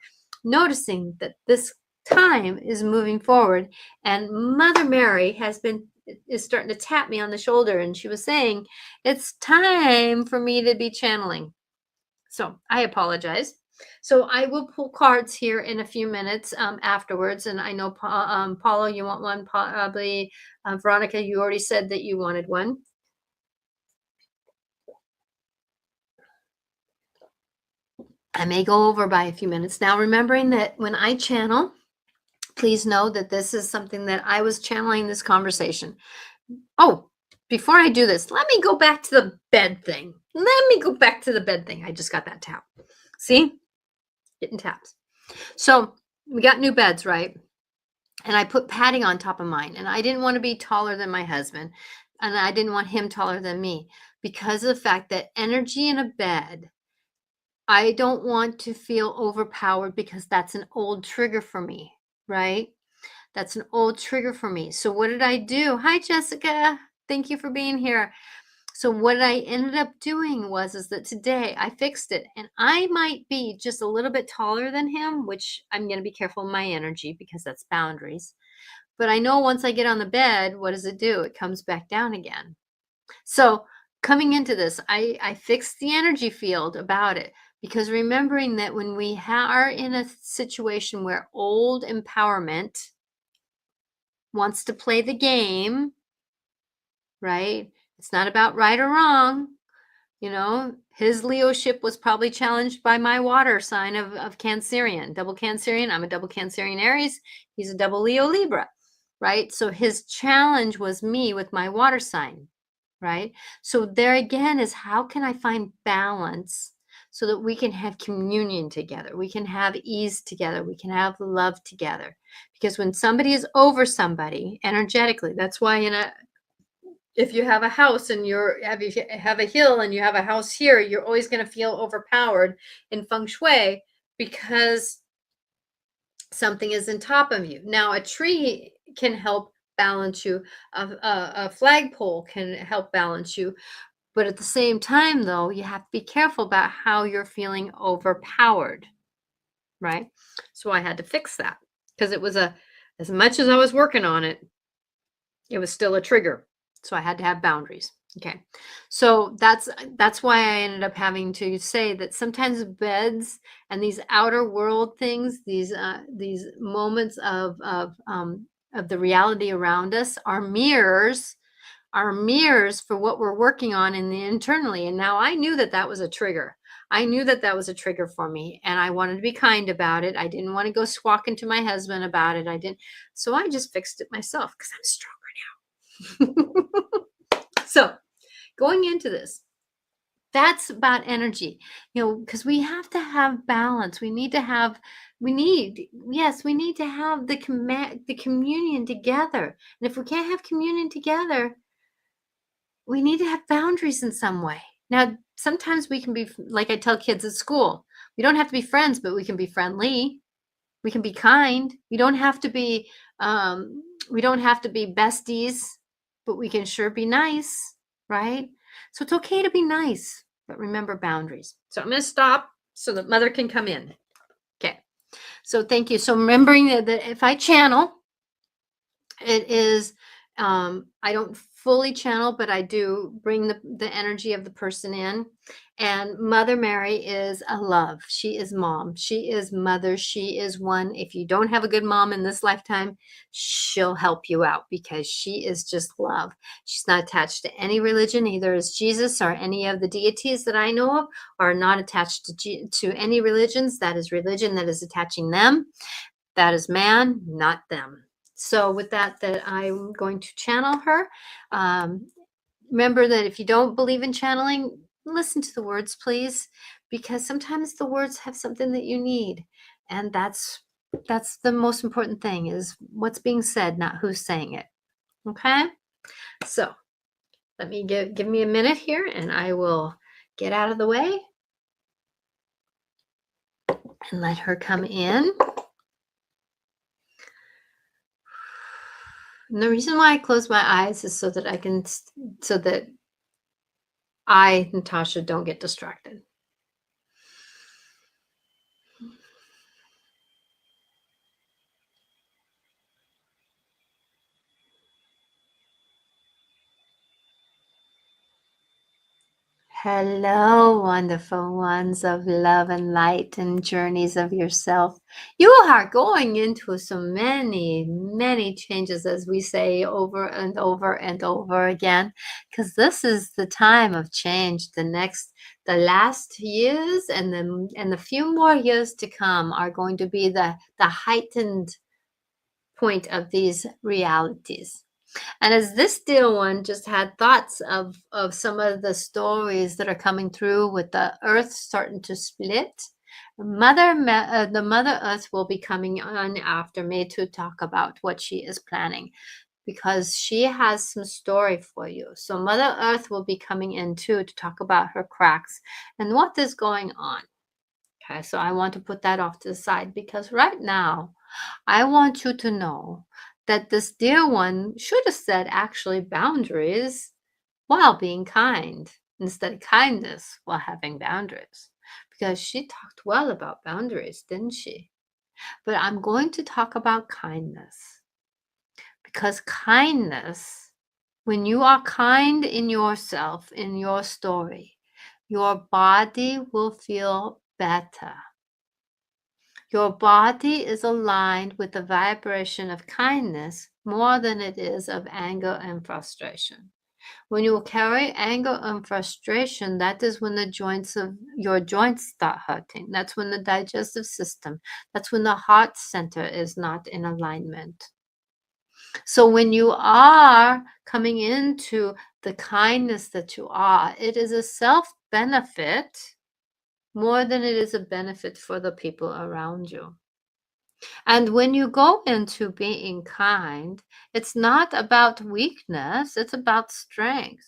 noticing that this time is moving forward. And Mother Mary is starting to tap me on the shoulder. And she was saying, it's time for me to be channeling. So I apologize. So I will pull cards here in a few minutes afterwards. And I know, Paula, you want one. Probably, Veronica, you already said that you wanted one. I may go over by a few minutes. Now, remembering that when I channel, please know that this is something that I was channeling this conversation. Oh, before I do this, let me go back to the bed thing. I just got that tap. See? Getting taps. So we got new beds, right? And I put padding on top of mine. And I didn't want to be taller than my husband. And I didn't want him taller than me because of the fact that energy in a bed, I don't want to feel overpowered because that's an old trigger for me, right? That's an old trigger for me. So what did I do? Hi, Jessica. Thank you for being here. So what I ended up doing is that today I fixed it, and I might be just a little bit taller than him, which I'm going to be careful of my energy because that's boundaries. But I know once I get on the bed, what does it do? It comes back down again. So coming into this, I fixed the energy field about it, because remembering that when we are in a situation where old empowerment wants to play the game, right? It's not about right or wrong. You know, his Leoship was probably challenged by my water sign of Cancerian, double Cancerian. I'm a double Cancerian Aries. He's a double Leo Libra, right? So his challenge was me with my water sign, right? So there again is how can I find balance so that we can have communion together? We can have ease together. We can have love together. Because when somebody is over somebody energetically, that's why in a if you have a house and you have a hill and you have a house here, you're always going to feel overpowered in feng shui because something is in top of you. Now, a tree can help balance you. A flagpole can help balance you. But at the same time, though, you have to be careful about how you're feeling overpowered, right? So I had to fix that because it was as much as I was working on it, it was still a trigger. So I had to have boundaries. Okay. So that's why I ended up having to say that sometimes beds and these outer world things, these moments of the reality around us are mirrors for what we're working on in the internally. And now I knew that that was a trigger. I knew that that was a trigger for me, and I wanted to be kind about it. I didn't want to go squawking to my husband about it. I didn't. So I just fixed it myself because I'm strong. So going into this, that's about energy, because we have to have balance. Yes, we need to have the communion together. And if we can't have communion together, we need to have boundaries in some way. Now, sometimes we can be, like I tell kids at school, we don't have to be friends, but we can be friendly. We can be kind. We don't have to be besties, but we can sure be nice, right? So it's okay to be nice, but remember boundaries. So I'm going to stop so that mother can come in. Okay. So thank you. So remembering that if I channel, it is I don't fully channel, but I do bring the energy of the person in. And Mother Mary is a love. She is mom. She is mother. She is one. If you don't have a good mom in this lifetime, she'll help you out because she is just love. She's not attached to any religion, either as Jesus or any of the deities that I know of are not attached to any religions. That is religion that is attaching them. That is man, not them. So with that I'm going to channel her. Remember that if you don't believe in channeling, listen to the words, please, because sometimes the words have something that you need. And that's the most important thing is what's being said, not who's saying it. Okay? So let me give me a minute here and I will get out of the way and let her come in. And the reason why I close my eyes is so that Natasha, don't get distracted. Hello, wonderful ones of love and light and journeys of yourself. You are going into so many, many changes, as we say over and over and over again, because this is the time of change. The last years and the few more years to come are going to be the heightened point of these realities. And as this dear one just had thoughts of some of the stories that are coming through with the earth starting to split, the Mother Earth will be coming on after me to talk about what she is planning because she has some story for you. So Mother Earth will be coming in too to talk about her cracks and what is going on. Okay, so I want to put that off to the side because right now I want you to know that this dear one should have said actually boundaries while being kind instead of kindness while having boundaries because she talked well about boundaries, didn't she? But I'm going to talk about kindness because kindness, when you are kind in yourself, in your story, your body will feel better. Your body is aligned with the vibration of kindness more than it is of anger and frustration. When you carry anger and frustration, that is when the joints of your joints start hurting. That's when the digestive system, that's when the heart center is not in alignment. So when you are coming into the kindness that you are, it is a self benefit more than it is a benefit for the people around you. And when you go into being kind, it's not about weakness, it's about strength.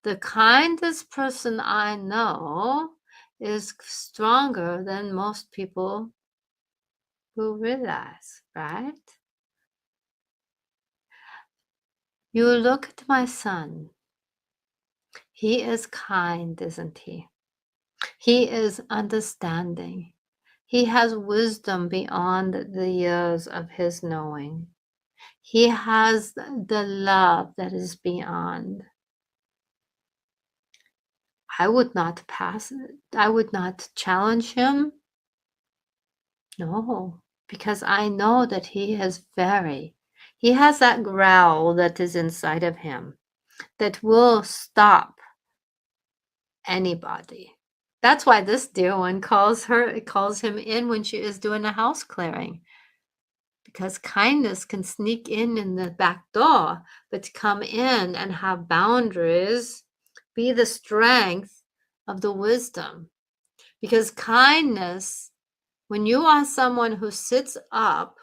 The kindest person I know is stronger than most people who realize, right? You look at my son. He is kind, isn't he? He is understanding. He has wisdom beyond the years of his knowing. He has the love that is beyond. I would not pass it. I would not challenge him. No, because I know that he has that growl that is inside of him that will stop anybody. That's why this dear one calls him in when she is doing a house clearing. Because kindness can sneak in the back door, but to come in and have boundaries, be the strength of the wisdom. Because kindness, when you are someone who sits up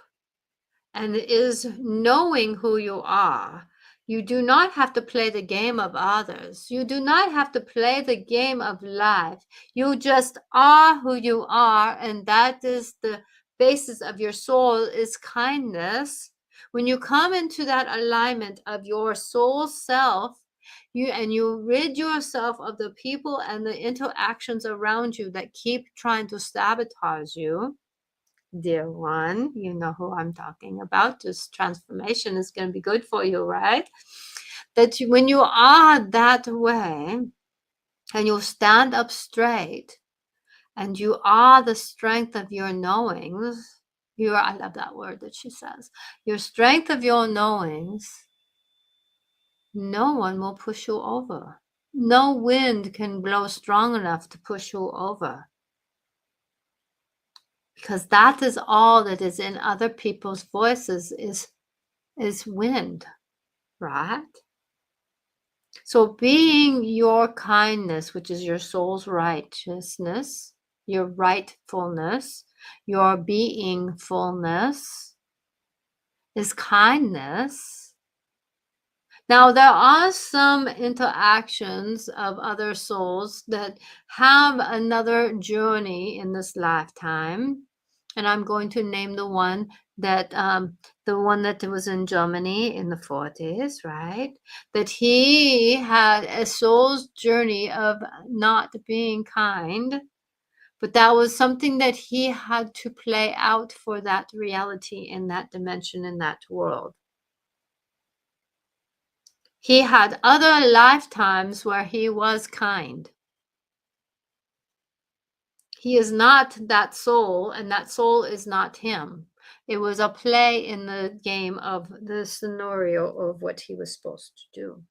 and is knowing who you are, you do not have to play the game of others. You do not have to play the game of life. You just are who you are, and that is the basis of your soul is kindness. When you come into that alignment of your soul self, you rid yourself of the people and the interactions around you that keep trying to sabotage you. Dear one, you know who I'm talking about. This transformation is going to be good for you, right? When you are that way and you stand up straight and you are the strength of your knowings, I love that word that she says, your strength of your knowings, no one will push you over. No wind can blow strong enough to push you over. Because that is all that is in other people's voices is wind, right? So being your kindness, which is your soul's righteousness, your rightfulness, your being fullness is kindness. Now, there are some interactions of other souls that have another journey in this lifetime. And I'm going to name the one that was in Germany in the 40s, right? That he had a soul's journey of not being kind, but that was something that he had to play out for that reality in that dimension, in that world. He had other lifetimes where he was kind. He is not that soul, and that soul is not him. It was a play in the game of the scenario of what he was supposed to do.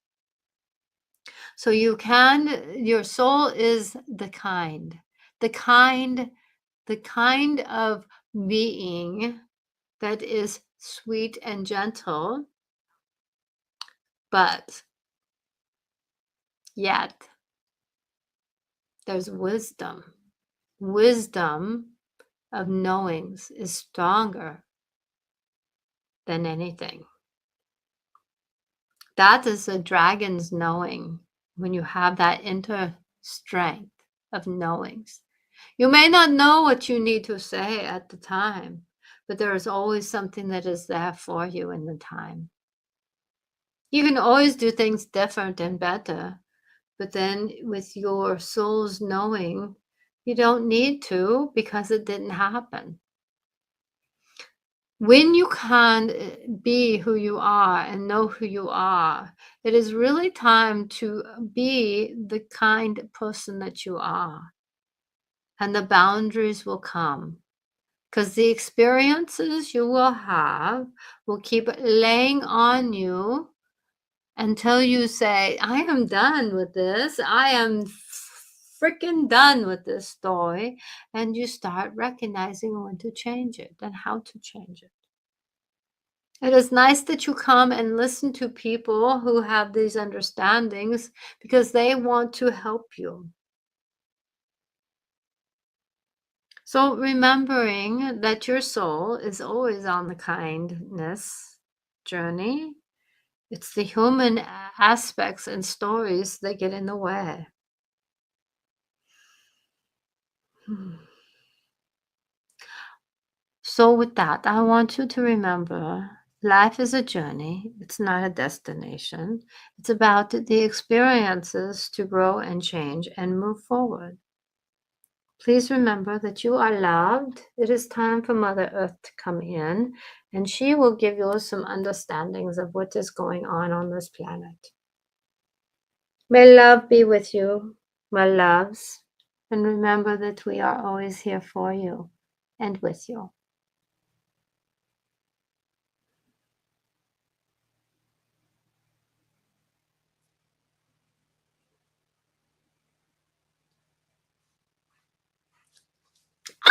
So your soul is the kind of being that is sweet and gentle, but yet there's wisdom. Wisdom of knowings is stronger than anything. That is a dragon's knowing, when you have that inner strength of knowings. You may not know what you need to say at the time, but there is always something that is there for you in the time. You can always do things different and better, but then with your soul's knowing, you don't need to, because it didn't happen. When you can be who you are and know who you are, it is really time to be the kind person that you are. And the boundaries will come, because the experiences you will have will keep laying on you until you say, I am done with this. I am freaking done with this story. And you start recognizing when to change it and how to change it. It is nice that you come and listen to people who have these understandings because they want to help you. So, remembering that your soul is always on the kindness journey, it's the human aspects and stories that get in the way. So, with that, I want you to remember life is a journey, it's not a destination. It's about the experiences to grow and change and move forward. Please remember that you are loved. It is time for Mother Earth to come in, and she will give you some understandings of what is going on this planet. May love be with you, my loves, and remember that we are always here for you and with you.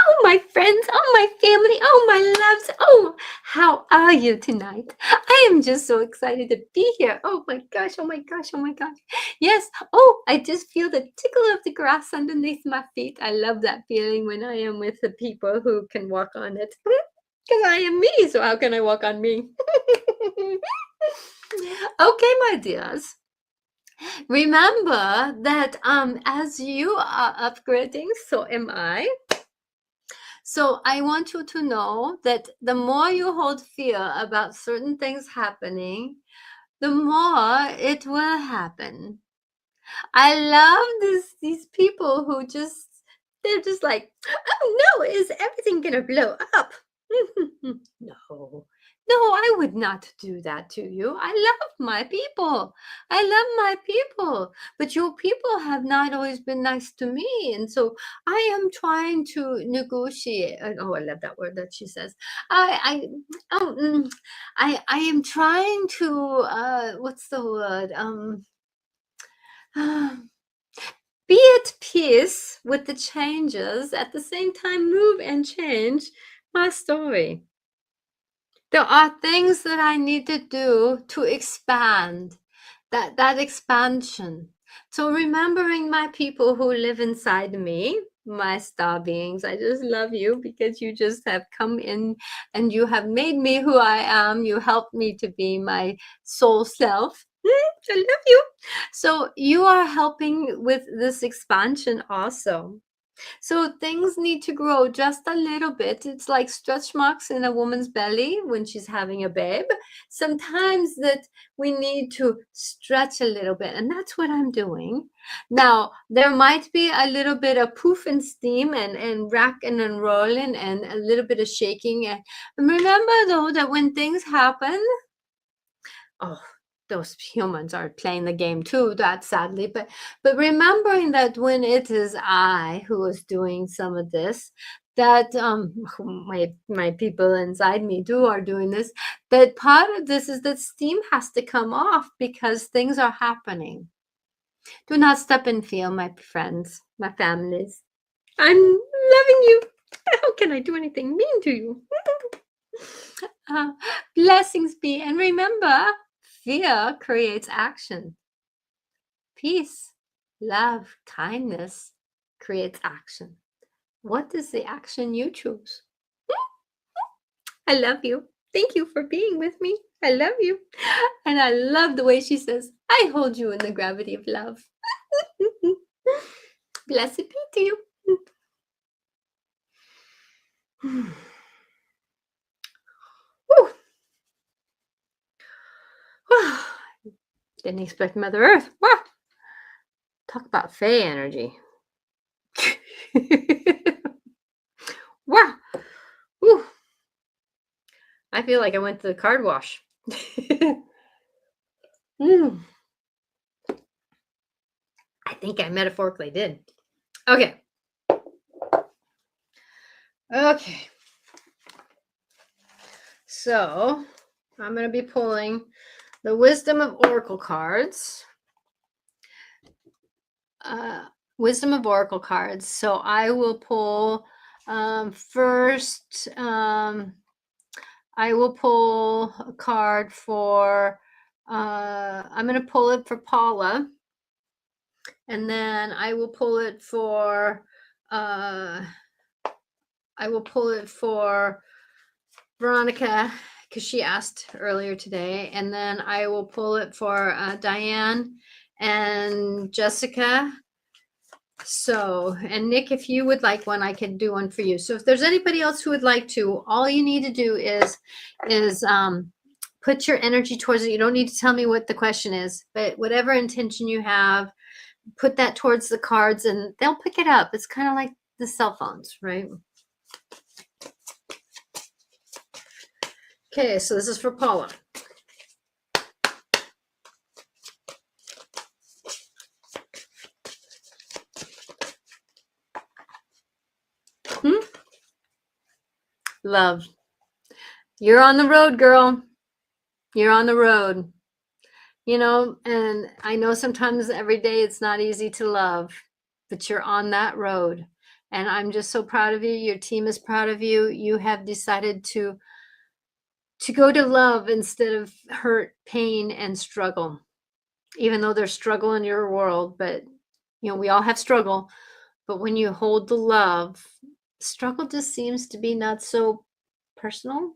Oh, my friends, oh, my family, oh, my loves, oh, how are you tonight? I am just so excited to be here. Oh my gosh, oh my gosh, oh my gosh. Yes, oh, I just feel the tickle of the grass underneath my feet. I love that feeling when I am with the people who can walk on it. Because I am me, so how can I walk on me? Okay, my dears. Remember that as you are upgrading, so am I. So I want you to know that the more you hold fear about certain things happening, the more it will happen. I love these people who they're just like, oh no, is everything gonna blow up? No. No, I would not do that to you. I love my people. I love my people. But your people have not always been nice to me. And so I am trying to negotiate. Oh, I love that word that she says. Oh, I am trying to, what's the word? Be at peace with the changes, at the same time move and change my story. There are things that I need to do to expand that expansion. So remembering my people who live inside me, my star beings, I just love you because you just have come in and you have made me who I am. You helped me to be my soul self. I love you. So you are helping with this expansion also. So things need to grow just a little bit. It's like stretch marks in a woman's belly when she's having a babe. Sometimes that we need to stretch a little bit, and that's what I'm doing. Now, there might be a little bit of poof and steam and racking and rolling and a little bit of shaking. And remember though that when things happen, oh, those humans are playing the game too, that sadly, but remembering that when it is I who is doing some of this, that my people inside me too are doing this, that part of this is that steam has to come off because things are happening. Do not step in fear, my friends, my families. I'm loving you. How can I do anything mean to you? Blessings be, and remember, fear creates action. Peace, love, kindness creates action. What is the action you choose? I love you. Thank you for being with me. I love you. And I love the way she says, I hold you in the gravity of love. Blessed be to you. Whew. Didn't expect Mother Earth. Wow. Talk about Fae energy. Wow. Whew. I feel like I went to the card wash. Mm. I think I metaphorically did. Okay. Okay. So I'm going to be pulling The Wisdom of Oracle cards. Wisdom of Oracle cards. So I will pull first. I will pull a card for. I'm going to pull it for Paula, and then I will pull it for. I will pull it for Veronica because she asked earlier today, and then I will pull it for Diane and Jessica. So, and Nick, if you would like one, I can do one for you. So if there's anybody else who would like to, all you need to do is put your energy towards it. You don't need to tell me what the question is, but whatever intention you have, put that towards the cards and they'll pick it up. It's kind of like the cell phones, right? Okay, so this is for Paula. Love. You're on the road, girl. You're on the road. You know, and I know sometimes every day it's not easy to love, but you're on that road. And I'm just so proud of you. Your team is proud of you. You have decided to go to love instead of hurt, pain, and struggle. Even though there's struggle in your world, but you know, we all have struggle. But when you hold the love, struggle just seems to be not so personal,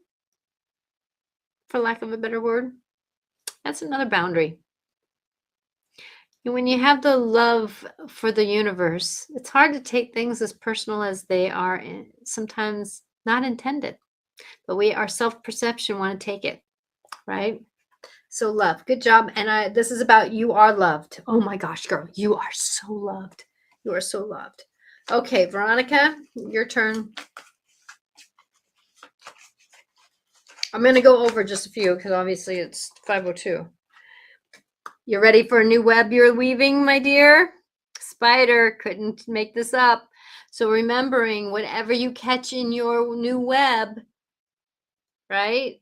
for lack of a better word. That's another boundary. And when you have the love for the universe, it's hard to take things as personal as they are, sometimes not intended. But we, our self-perception, want to take it, right? So love, good job. And this is about you are loved. Oh my gosh, girl, you are so loved. You are so loved. Okay, Veronica, your turn. I'm going to go over just a few because obviously it's 5:02. You ready for a new web you're weaving, my dear? Spider, couldn't make this up. So remembering whatever you catch in your new web, right?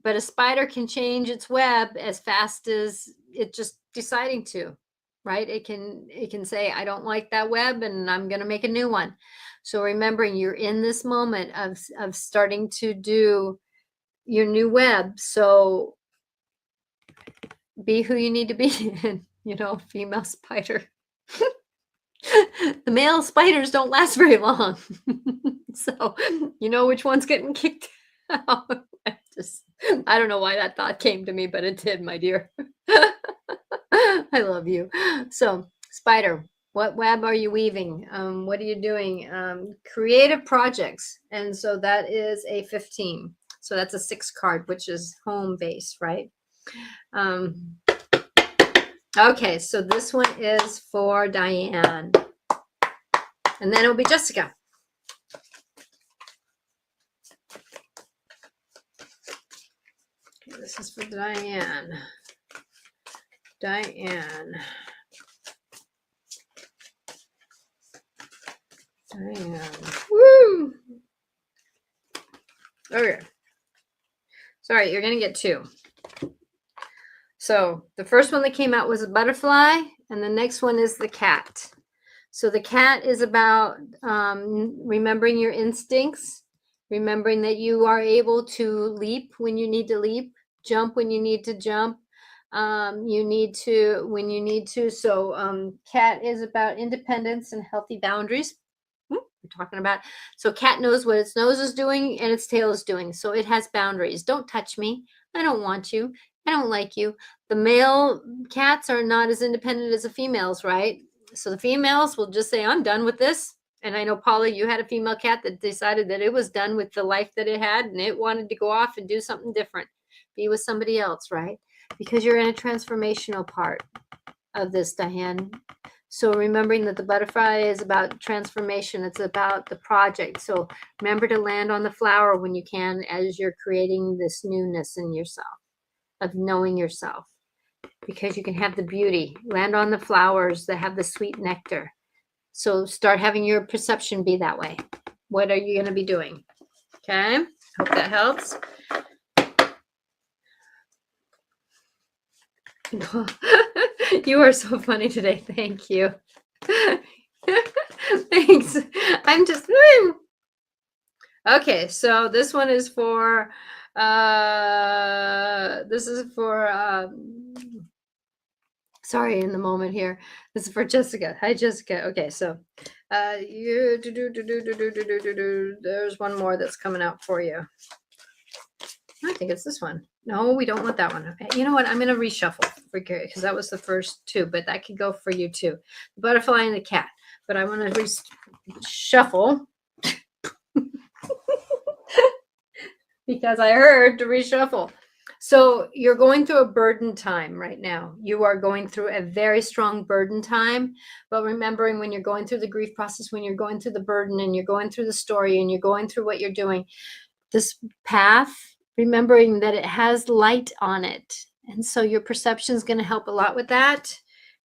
But a spider can change its web as fast as it just deciding to, right? It can say, I don't like that web and I'm going to make a new one. So remembering you're in this moment of starting to do your new web. So be who you need to be, you know, female spider. The male spiders don't last very long. So you know which one's getting kicked out. I don't know why that thought came to me, but it did, my dear. I love you. So spider, what web are you weaving? What are you doing? Creative projects. And so that is a 15. So that's a 6 card, which is home base, right? Okay, so this one is for Diane. And then it'll be Jessica. Okay, this is for Diane. Diane. Woo! Okay. Sorry, you're going to get 2. So the first one that came out was a butterfly, and the next one is the cat. So the cat is about remembering your instincts, remembering that you are able to leap when you need to leap, jump when you need to jump, you need to when you need to. So cat is about independence and healthy boundaries. We're talking about, so cat knows what its nose is doing and its tail is doing. So it has boundaries. Don't touch me. I don't want you. I don't like you. The male cats are not as independent as the females, right? So the females will just say, I'm done with this. And I know, Paula, you had a female cat that decided that it was done with the life that it had and it wanted to go off and do something different, be with somebody else, right? Because you're in a transformational part of this, Diane. So remembering that the butterfly is about transformation. It's about the project. So remember to land on the flower when you can as you're creating this newness in yourself, of knowing yourself, because you can have the beauty. Land on the flowers that have the sweet nectar. So start having your perception be that way. What are you going to be doing? Okay. Hope that helps. You are so funny today. Thank you. Thanks. I'm just okay. So this one is for this is for sorry in the moment here. This is for Jessica. Hi Jessica. Okay, so you there's one more that's coming out for you. I think it's this one. No, we don't want that one. Okay. You know what? I'm going to reshuffle for Gary because that was the first two, but that could go for you too. The butterfly and the cat. But I want to reshuffle because I heard to reshuffle. So you're going through a burden time right now. You are going through a very strong burden time. But remembering when you're going through the grief process, when you're going through the burden and you're going through the story and you're going through what you're doing, this path, remembering that it has light on it. And so your perception is going to help a lot with that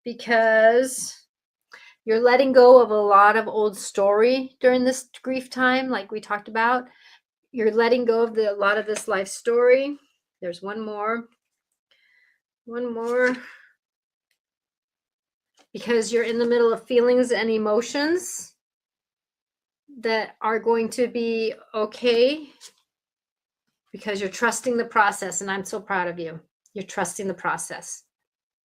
because you're letting go of a lot of old story during this grief time, like we talked about. You're letting go of a lot of this life story. There's one more. One more. Because you're in the middle of feelings and emotions that are going to be okay because you're trusting the process. And I'm so proud of you. You're trusting the process.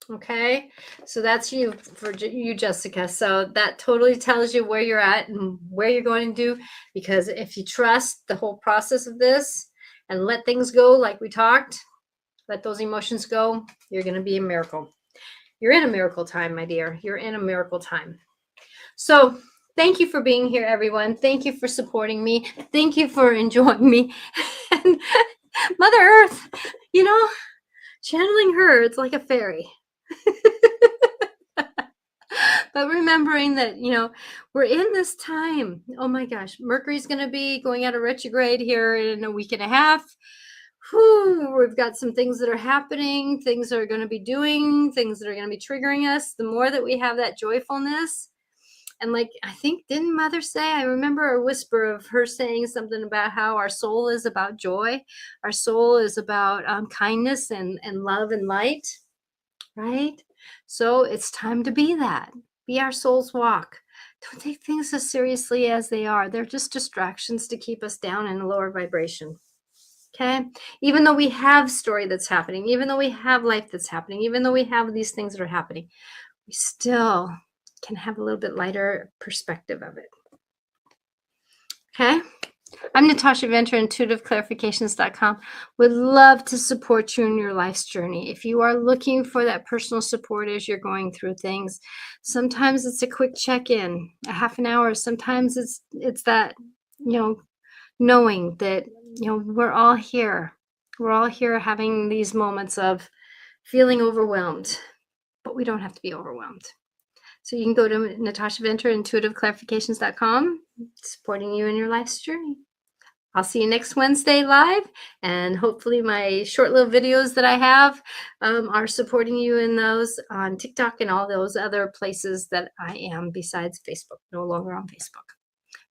Okay. So that's you for you, Jessica. So that totally tells you where you're at and where you're going to do. Because if you trust the whole process of this and let things go like we talked, let those emotions go, you're going to be a miracle. You're in a miracle time, my dear. You're in a miracle time. So thank you for being here, everyone. Thank you for supporting me. Thank you for enjoying me. And Mother Earth, you know, channeling her, it's like a fairy. But remembering that, you know, we're in this time. Oh my gosh, Mercury's going to be going out of retrograde here in a week and a half. Whew, we've got some things that are happening, things that are going to be doing, things that are going to be triggering us. The more that we have that joyfulness, and like I think, didn't Mother say? I remember a whisper of her saying something about how our soul is about joy, our soul is about kindness and love and light, right? So it's time to be that. Be our soul's walk. Don't take things as seriously as they are. They're just distractions to keep us down in a lower vibration. Okay. Even though we have story that's happening, even though we have life that's happening, even though we have these things that are happening, we still can have a little bit lighter perspective of it. Okay. I'm Natasha Venter, intuitiveclarifications.com. Would love to support you in your life's journey. If you are looking for that personal support as you're going through things, sometimes it's a quick check-in, a half an hour. Sometimes it's that, you know, knowing that, you know, we're all here. We're all here having these moments of feeling overwhelmed, but we don't have to be overwhelmed. So you can go to Natasha Venter, intuitiveclarifications.com, supporting you in your life's journey. I'll see you next Wednesday live, and hopefully my short little videos that I have are supporting you in those on TikTok and all those other places that I am besides Facebook, no longer on Facebook.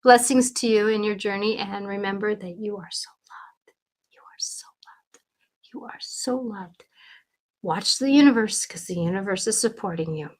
Blessings to you in your journey, and remember that you are so loved. You are so loved. You are so loved. Watch the universe because the universe is supporting you.